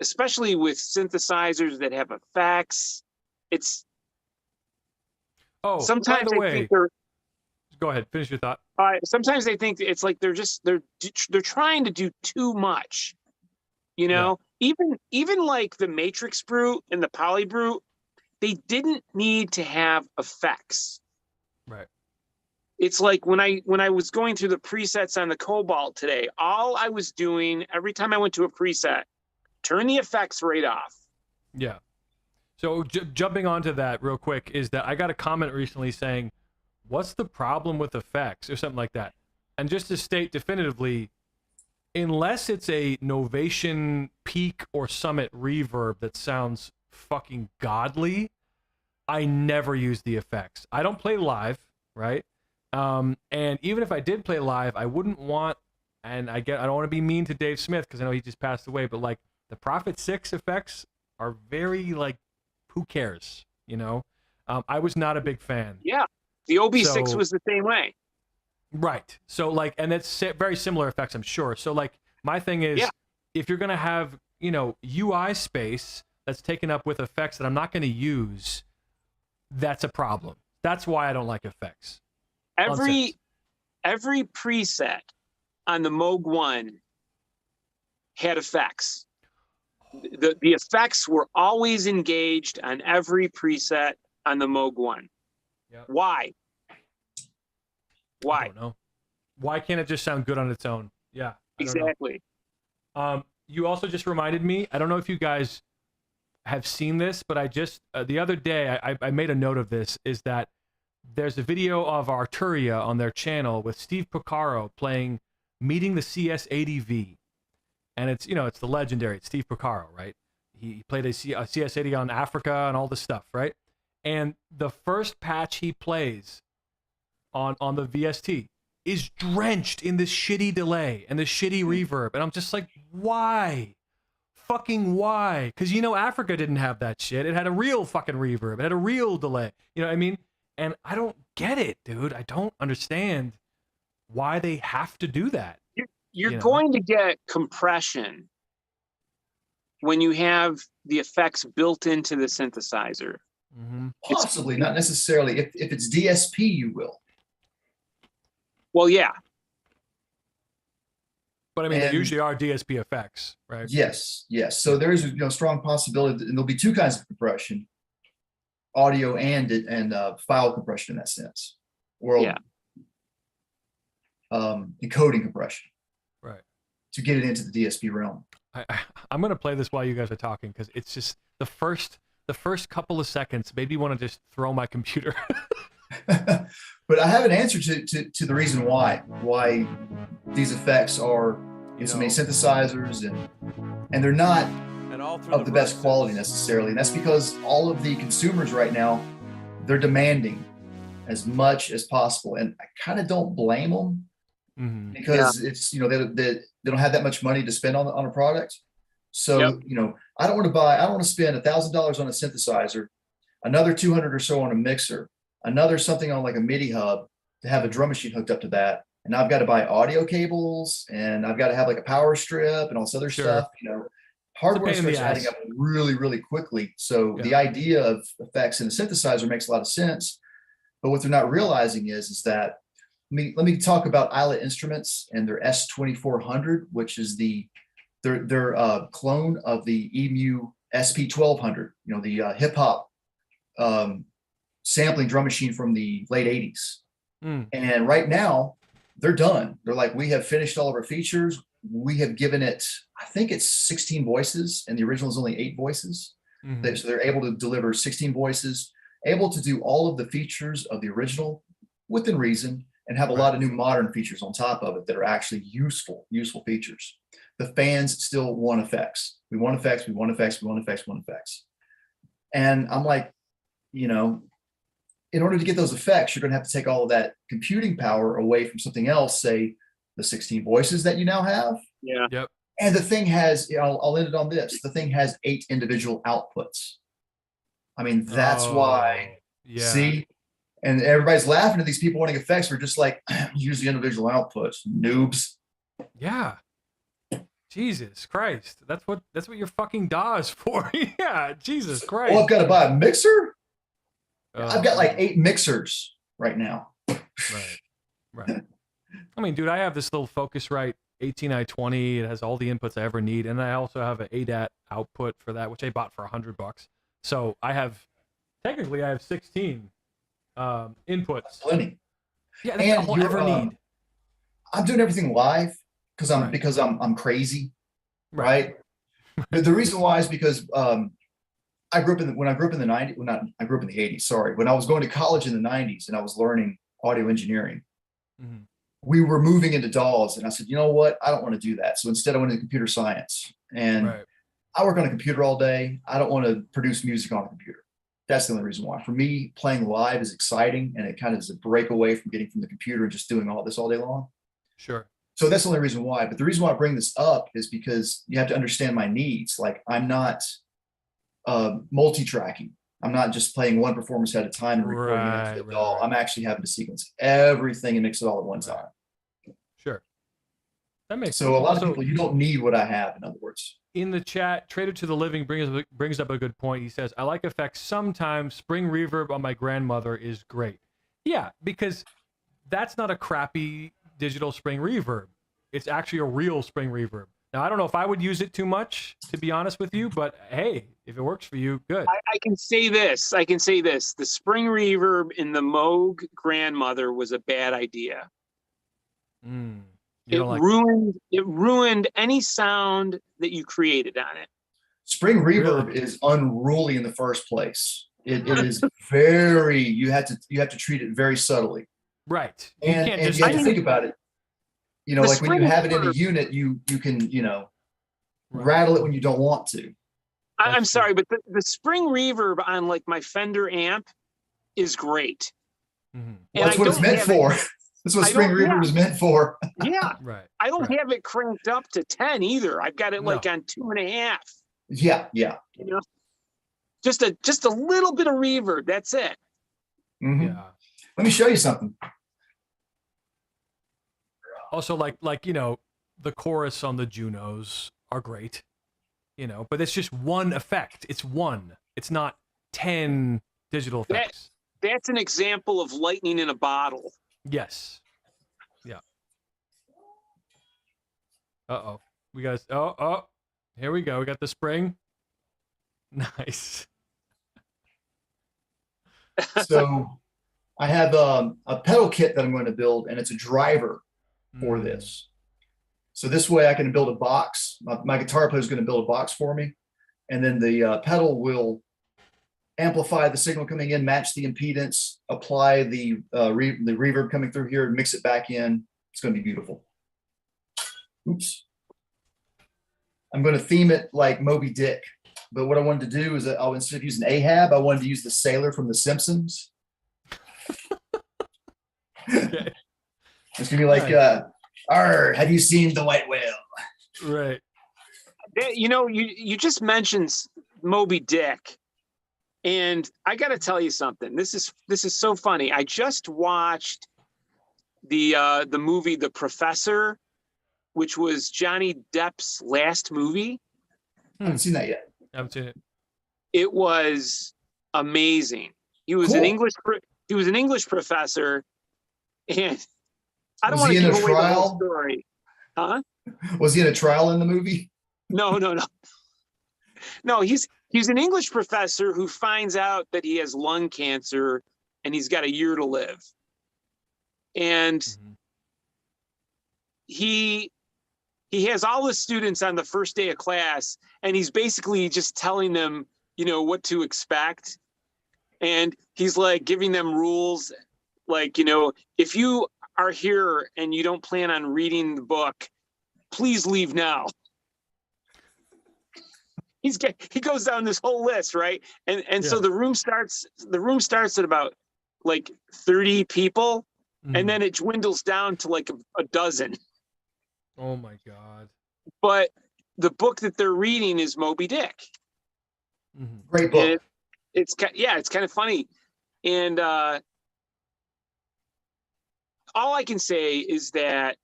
especially with synthesizers that have effects. It's sometimes by the I way, think they're, go ahead, finish your thought. sometimes I think it's like they're trying to do too much, you know. Yeah. Even like the Matrix Brute and the Poly Brute, they didn't need to have effects. Right. It's like when I was going through the presets on the Cobalt today, all I was doing every time I went to a preset, turn the effects right off. Yeah. So jumping onto that real quick is that I got a comment recently saying, what's the problem with effects or something like that? And just to state definitively, unless it's a Novation Peak or Summit reverb that sounds fucking godly, I never use the effects. I don't play live, right? And even if I did play live, I wouldn't want, and I don't want to be mean to Dave Smith because I know he just passed away, but like the Prophet 6 effects are very like, who cares, you know? I was not a big fan. Yeah, the OB6 was the same way. Right. So like, and it's very similar effects, I'm sure. So like, my thing is, if you're gonna have, you know, UI space that's taken up with effects that I'm not gonna use, that's a problem. That's why I don't like effects. Every preset on the Moog 1 had effects. The effects were always engaged on every preset on the Moog 1. Yep. Why? I don't know. Why can't it just sound good on its own? Yeah. Exactly. You also just reminded me, I don't know if you guys have seen this, but I just, the other day, I made a note of this, is that there's a video of Arturia on their channel with Steve Porcaro playing Meeting the CS80V. And it's, you know, it's the legendary, it's Steve Porcaro, right? He played a CS80 on Africa and all this stuff, right? And the first patch he plays on the VST is drenched in this shitty delay and this shitty reverb. And I'm just like, why? Fucking why? Because, you know, Africa didn't have that shit. It had a real fucking reverb. It had a real delay. You know what I mean? And I don't get it, dude. I don't understand why they have to do that. You're going to get compression when you have the effects built into the synthesizer. Mm-hmm. Possibly, not necessarily. If it's DSP, you will. Well, yeah. But I mean, they usually are DSP effects, right? Yes, yes. So there is a strong possibility, and there'll be two kinds of compression: audio and file compression in that sense, or encoding compression, right? To get it into the DSP realm. I'm gonna play this while you guys are talking because it's just the first couple of seconds made me want to just throw my computer. But I have an answer to the reason why these effects are in so many synthesizers and they're not of the best quality necessarily. And that's because all of the consumers right now, they're demanding as much as possible. And I kind of don't blame them because it's, they don't have that much money to spend on a product. So, I don't want to spend $1,000 on a synthesizer, another 200 or so on a mixer, another something on like a MIDI hub to have a drum machine hooked up to that. And I've got to buy audio cables and I've got to have like a power strip and all this other stuff. Hardware starts adding up really, really quickly. So the idea of effects in a synthesizer makes a lot of sense. But what they're not realizing is that, let me talk about Islet Instruments and their S2400, which is their clone of the EMU SP1200, the hip hop sampling drum machine from the late 80s. And right now they're done. They're like, we have finished all of our features. We have given it, I think it's 16 voices and the original is only 8 voices. So they're able to deliver 16 voices, able to do all of the features of the original within reason and have a lot of new modern features on top of it that are actually useful features. The fans still want effects. We want effects, we want effects, we want effects, we want effects. And I'm like, in order to get those effects, you're going to have to take all of that computing power away from something else, say the 16 voices that you now have. Yeah. Yep. And the thing has, I'll end it on this. The thing has 8 individual outputs. I mean, that's why, see? And everybody's laughing at these people wanting effects. We're just like, use the individual outputs, noobs. Yeah. Jesus Christ. That's what your fucking DAW is for. Yeah. Jesus Christ. Well, I've got to buy a mixer. I've got like 8 mixers right now. Right. I mean, dude, I have this little Focusrite 18i20. It has all the inputs I ever need. And I also have an ADAT output for that, which I bought for $100. So I have 16 inputs. That's plenty. Yeah, that's all I ever need. I'm doing everything live because I'm crazy. Right. But the reason why is because I grew up in the 90s. Well, not I grew up in the 80s. Sorry, when I was going to college in the 90s and I was learning audio engineering, we were moving into DAWs, and I said, you know what? I don't want to do that. So instead, I went into computer science, and I work on a computer all day. I don't want to produce music on a computer. That's the only reason why. For me, playing live is exciting, and it kind of is a breakaway from getting from the computer and just doing all this all day long. Sure. So that's the only reason why. But the reason why I bring this up is because you have to understand my needs. Like, I'm not multi-tracking. I'm not just playing one performance at a time and recording it all. I'm actually having to sequence everything and mix it all at one time. Sure. That makes sense. So a lot of people, you don't need what I have, in other words. In the chat, Trader to the Living brings up a good point. He says, I like effects sometimes. Spring reverb on my grandmother is great. Yeah, because that's not a crappy digital spring reverb. It's actually a real spring reverb. Now, I don't know if I would use it too much, to be honest with you, but hey, if it works for you, good. I can say this. The spring reverb in the Moog grandmother was a bad idea. It ruined any sound that you created on it. Spring reverb is unruly in the first place. It is very, you have to treat it very subtly. Right. You can't just, you have to think about it. You know, like when you have it in a unit, you can, rattle it when you don't want to. I'm sorry, but the spring reverb on like my Fender amp is great. Well, that's what it's meant for. That's what spring reverb is meant for. Yeah. Right. I don't have it cranked up to 10 either. I've got it like on 2.5. Yeah. Just a little bit of reverb. That's it. Yeah. Let me show you something. Also, like the chorus on the Junos are great, but it's just one effect. It's one. It's not 10 digital effects. That's an example of lightning in a bottle. Yes. Yeah. Uh-oh. We got here we go. We got the spring. Nice. So I have a pedal kit that I'm going to build, and it's a driver for this. So this way I can build a box. My guitar player is going to build a box for me. And then the pedal will amplify the signal coming in, match the impedance, apply the reverb coming through here, and mix it back in. It's going to be beautiful. Oops. I'm going to theme it like Moby Dick. But what I wanted to do is that instead of using Ahab, I wanted to use the sailor from The Simpsons. Okay. It's going to be like, have you seen the white whale? Right. You just mentioned Moby Dick. And I got to tell you something. This is so funny. I just watched the movie The Professor, which was Johnny Depp's last movie. I haven't seen that yet. I haven't seen it. It was amazing. He was an English professor, and I don't want to give away the whole story. Huh? Was he in a trial in the movie? No. No, he's an English professor who finds out that he has lung cancer and he's got a year to live. And he has all the students on the first day of class, and he's basically just telling them, what to expect. And he's like giving them rules, like, if you are here and you don't plan on reading the book, please leave now. He goes down this whole list, right? And so the room starts at about like 30 people, and then it dwindles down to like a dozen. Oh my God. But the book that they're reading is Moby Dick. Great book. It's kind of funny. And all I can say is that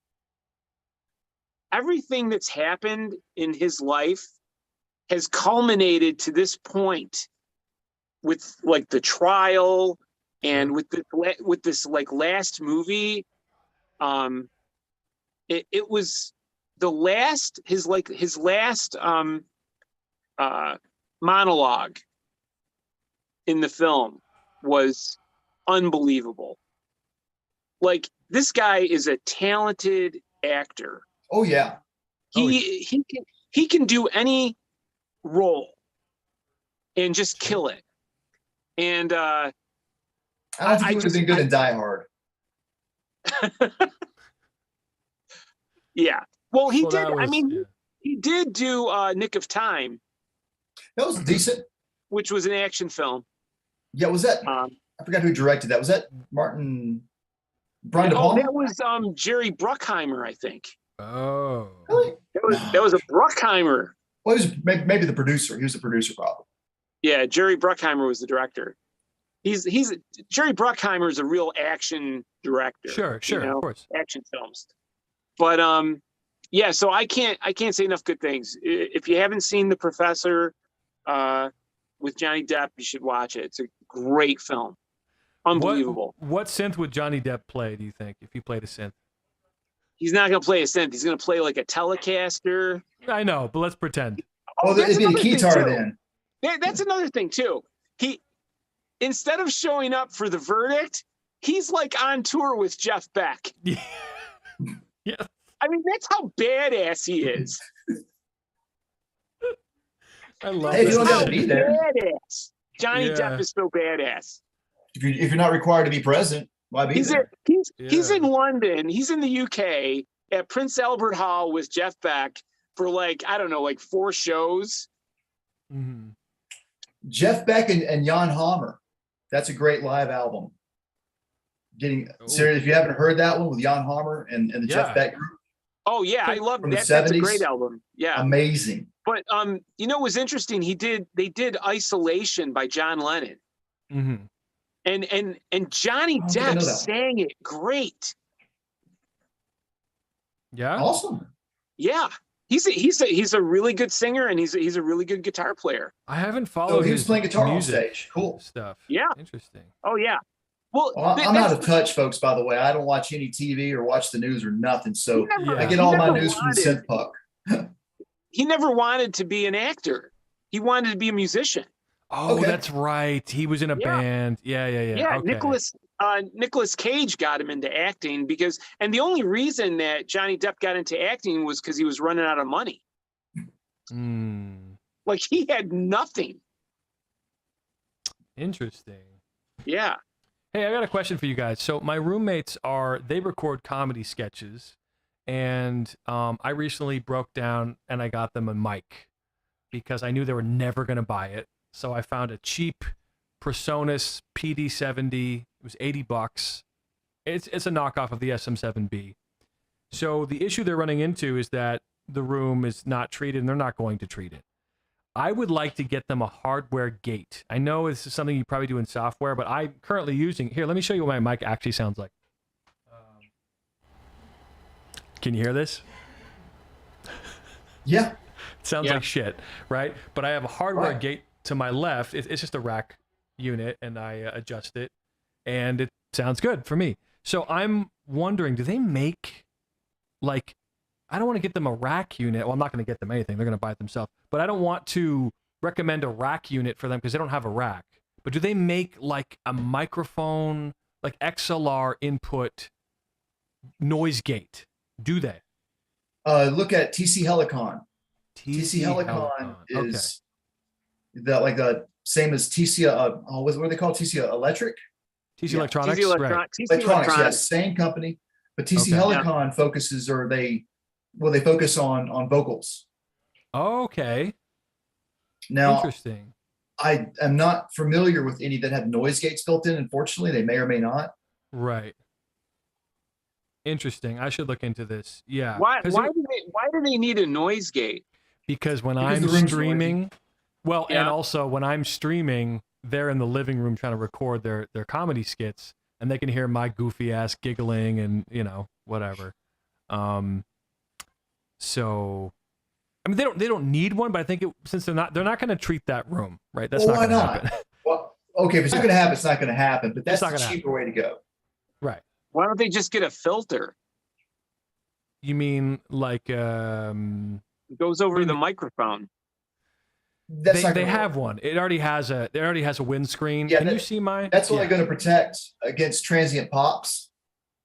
everything that's happened in his life has culminated to this point with like the trial and with this like last movie. It was his last monologue in the film was unbelievable. Like, this guy is a talented actor. Oh yeah. He can do any role and just kill it. And I don't think he would have been good in Die Hard. Yeah. Well, he did. He did do Nick of Time. That was decent. Which was an action film. Yeah, was that? I forgot who directed that. Was that Brian De Palma? That was Jerry Bruckheimer, I think. Oh. Really? That was a Bruckheimer. Well, he was maybe the producer. He was the producer, probably. Yeah, Jerry Bruckheimer was the director. Jerry Bruckheimer is a real action director. Sure, of course. Action films. But yeah, so I can't say enough good things. If you haven't seen The Professor with Johnny Depp, you should watch it. It's a great film. Unbelievable. What synth would Johnny Depp play, do you think, if he played a synth? He's not going to play a synth. He's going to play like a Telecaster. I know, but let's pretend. Oh, it'd be a guitar then. That's another thing too. He, instead of showing up for the verdict, he's like on tour with Jeff Beck. Yeah. Yeah. I mean, that's how badass he is. I love Hey, that. you don't have to be there. Badass. Johnny Yeah. Depp is so badass. If you're not required to be present, why be He's there? he's in London. He's in the UK at Prince Albert Hall with Jeff Beck for like, I don't know, like 4 shows. Mm-hmm. Jeff Beck and Jan Hammer. That's a great live album. Serious, if you haven't heard that one with Jan Hammer and the Jeff Beck group. Oh yeah, I love From the that. That's a 70s. great album. Yeah. Amazing. But you know, it was interesting. They did Isolation by John Lennon. Mm-hmm. And Johnny Depp sang it great. Yeah. Awesome. Yeah. He's a really good singer, and he's a really good guitar player. I haven't followed. So he was playing guitar on music stage. Cool stuff. Yeah. Interesting. Oh yeah. Well, I'm out of touch, folks. By the way, I don't watch any TV or watch the news or nothing. So I get all my news from Synth Puck. He never wanted to be an actor. He wanted to be a musician. Oh, that's right. He was in a band. Yeah. Yeah, okay. Nicolas Cage got him into acting and the only reason that Johnny Depp got into acting was because he was running out of money. Like he had nothing. Interesting. Yeah. Hey, I got a question for you guys. So my roommates they record comedy sketches, and I recently broke down and I got them a mic because I knew they were never going to buy it. So I found a cheap Presonus PD70. It was $80. It's a knockoff of the SM7B. So the issue they're running into is that the room is not treated, and they're not going to treat it. I would like to get them a hardware gate. I know this is something you probably do in software, but I'm currently using... Here, let me show you what my mic actually sounds like. Can you hear this? Yeah. It sounds like shit, right? But I have a hardware gate to my left. It's just a rack unit, and I adjust it, and it sounds good for me. So I'm wondering, do they make, like... I don't want to get them a rack unit. Well, I'm not going to get them anything. They're going to buy it themselves. But I don't want to recommend a rack unit for them because they don't have a rack. But do they make like a microphone, like XLR input noise gate? Do they? Look at TC Helicon. TC Helicon is the same as TC. What are they called? TC Electric. TC Electronics. Electronics. Yes, same company. But TC Helicon focuses, they focus on vocals. Okay. Now, interesting. I am not familiar with any that have noise gates built in. Unfortunately, they may or may not. Right. Interesting. I should look into this. Yeah. Why do they need a noise gate? Because I'm streaming, and also when I'm streaming, they're in the living room trying to record their comedy skits, and they can hear my goofy ass giggling and whatever. So, I mean, they don't need one, but I think since they're not going to treat that room, right? That's not going to happen. Well, okay, if it's not going to happen, it's not going to happen. But that's the cheaper way to go. Right. Why don't they just get a filter? You mean like it goes over the microphone? They have one. It already has a windscreen. Yeah, Can you see mine? That's only going to protect against transient pops.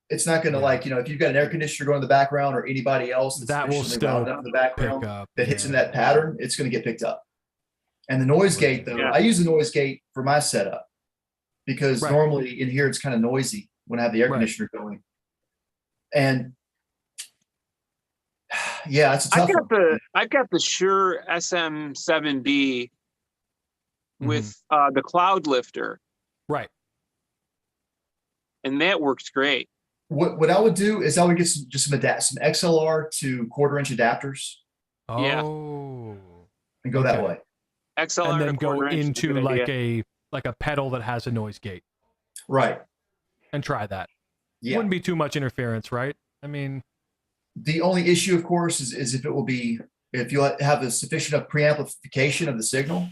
It's not going to if you've got an air conditioner going in the background or anybody else that will still in the background pick up. That hits in that pattern, it's going to get picked up. And the noise gate, though, I use the noise gate for my setup because normally in here it's kind of noisy when I have the air conditioner going. And it's a tough one. I've got the Shure SM7B with the cloud lifter. Right. And that works great. What I would do is I would get some XLR to 1/4-inch adapters. Oh. And go that way. XLR and then go into like idea. a pedal that has a noise gate. Right. And try that. Yeah. Wouldn't be too much interference, right? I mean, the only issue, of course, is if you have a sufficient of preamplification of the signal.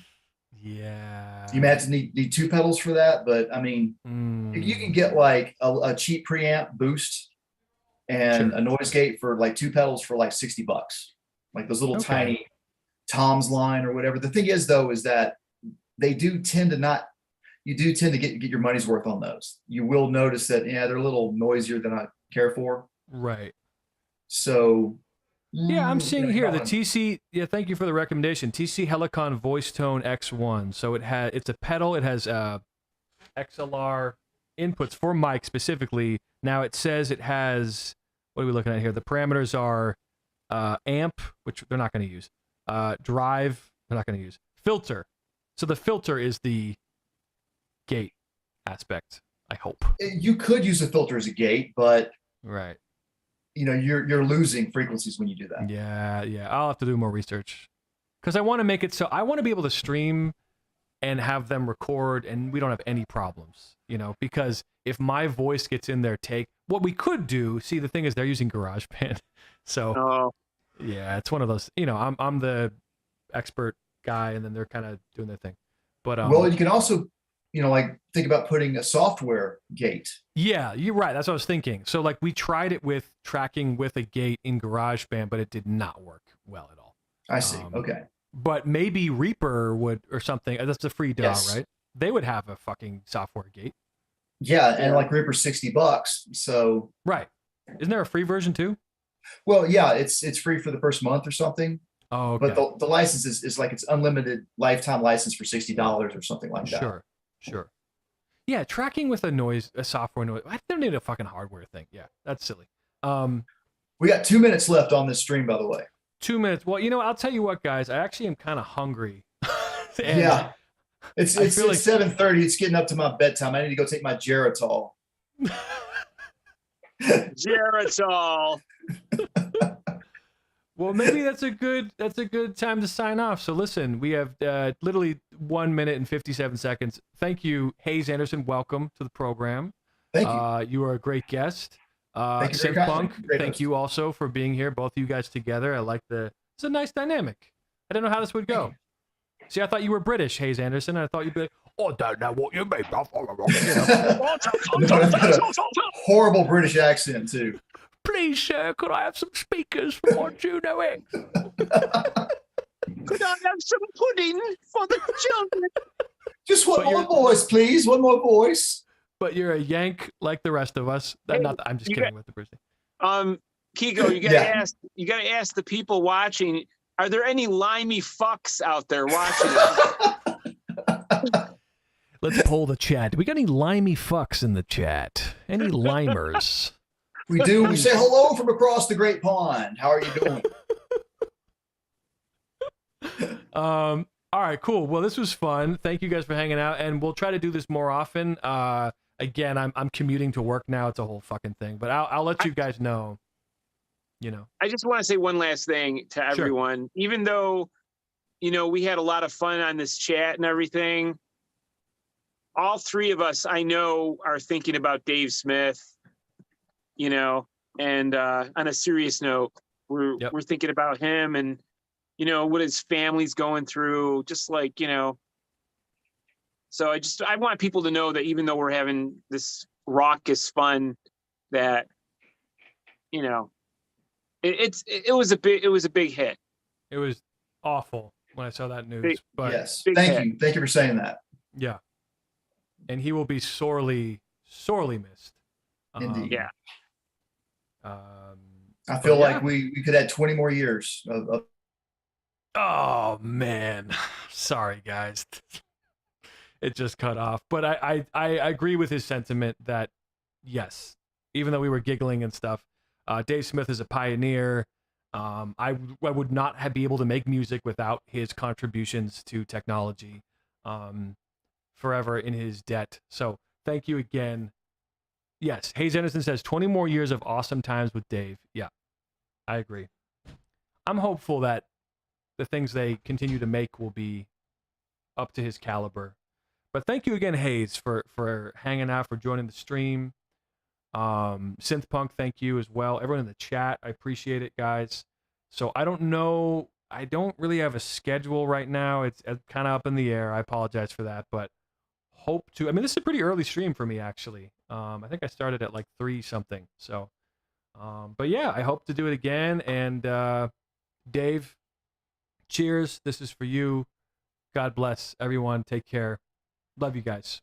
Yeah. You may have to need 2 pedals for that, but I mean, if you can get like a cheap preamp boost and a noise gate for like 2 pedals for like $60, like those little tiny Tom's line or whatever. The thing is, though, is that you do tend to get your money's worth on those. You will notice that they're a little noisier than I care for. Right. So Yeah, I'm seeing Yeah, here the Colin. TC. Yeah, thank you for the recommendation. TC Helicon Voice Tone X1. So it's a pedal. It has XLR inputs for mic specifically. Now it says it has, what are we looking at here? The parameters are amp, which they're not going to use. Drive, they're not going to use. Filter. So the filter is the gate aspect, I hope. You could use a filter as a gate, but Right. you're losing frequencies when you do that. Yeah. I'll have to do more research. Because I want to make it so I want to be able to stream and have them record and we don't have any problems, because if my voice gets in their take, what we could do, see, the thing is they're using GarageBand. So yeah, it's one of those, I'm the expert guy and then they're kind of doing their thing. But Well, you can also, like think about putting a software gate. Yeah, you're right. That's what I was thinking. So like we tried it with tracking with a gate in GarageBand, but it did not work well at all. I see. Okay. But maybe Reaper would or something. That's a free DAW, Yes. right? They would have a fucking software gate. Yeah, and like Reaper's $60. So Right. Isn't there a free version too? well, yeah, it's free for the first month or something. Oh, okay. But the license is like it's unlimited lifetime license for $60 or something like that. Sure. Yeah, tracking with a software noise. I don't need a fucking hardware thing. Yeah, that's silly. We got 2 minutes left on this stream, by the way. 2 minutes. Well, I'll tell you what, guys. I actually am kind of hungry. And Yeah. It's I feel like 7:30. It's getting up to my bedtime. I need to go take my Geritol. Geritol. Well, maybe that's a good time to sign off. So listen, we have literally 1 minute and 57 seconds. Thank you, Hayes Anderson. Welcome to the program. Thank you. You are a great guest. Thank you very Synth kindly. Punk, Great thank host. you also for being here, both of you guys together. I like it's a nice dynamic. I didn't know how this would go. See, I thought you were British, Hayes Anderson, and I thought you'd be like, I don't know what you mean. No, I've got a horrible British accent too. Please, sir, could I have some speakers for my juno-x? Could I have some pudding for the children? Just one But more voice, please. One more voice. But you're a Yank like the rest of us. Hey, I'm just you kidding with the British. Kiko, you gotta ask the people watching, are there any limey fucks out there watching? Let's poll the chat. Do we got any limey fucks in the chat? Any limers? We do. We say hello from across the great pond. How are you doing? All right, cool. Well, this was fun. Thank you guys for hanging out, and we'll try to do this more often. Again, I'm commuting to work now. It's a whole fucking thing, but I'll let you guys know. I just want to say one last thing to everyone. Even though, we had a lot of fun on this chat and everything, all three of us, I know, are thinking about Dave Smith, and on a serious note, we're thinking about him and, what his family's going through, just like, so I want people to know that even though we're having this raucous fun, that, it was a big hit. It was awful when I saw that news. Big- but Yes. Big Thank hit. you. Thank you for saying that. yeah. And he will be sorely, sorely missed. Indeed. Yeah. I feel But like we could add 20 more years of Oh man, sorry guys, it just cut off. But I agree with his sentiment that yes, even though we were giggling and stuff, Dave Smith is a pioneer. I would not be able to make music without his contributions to technology. Forever in his debt. So thank you again. Yes, Hayes Anderson says 20 more years of awesome times with Dave. Yeah, I agree. I'm hopeful that the things they continue to make will be up to his caliber. But thank you again, Hayes, for hanging out, for joining the stream. Synth Punk, thank you as well. Everyone in the chat, I appreciate it, guys. So I don't know. I don't really have a schedule right now. It's kind of up in the air. I apologize for that, but hope to. I mean, this is a pretty early stream for me, actually. I think I started at like 3 something. So, but yeah, I hope to do it again. And Dave, cheers. This is for you. God bless everyone. Take care. Love you guys.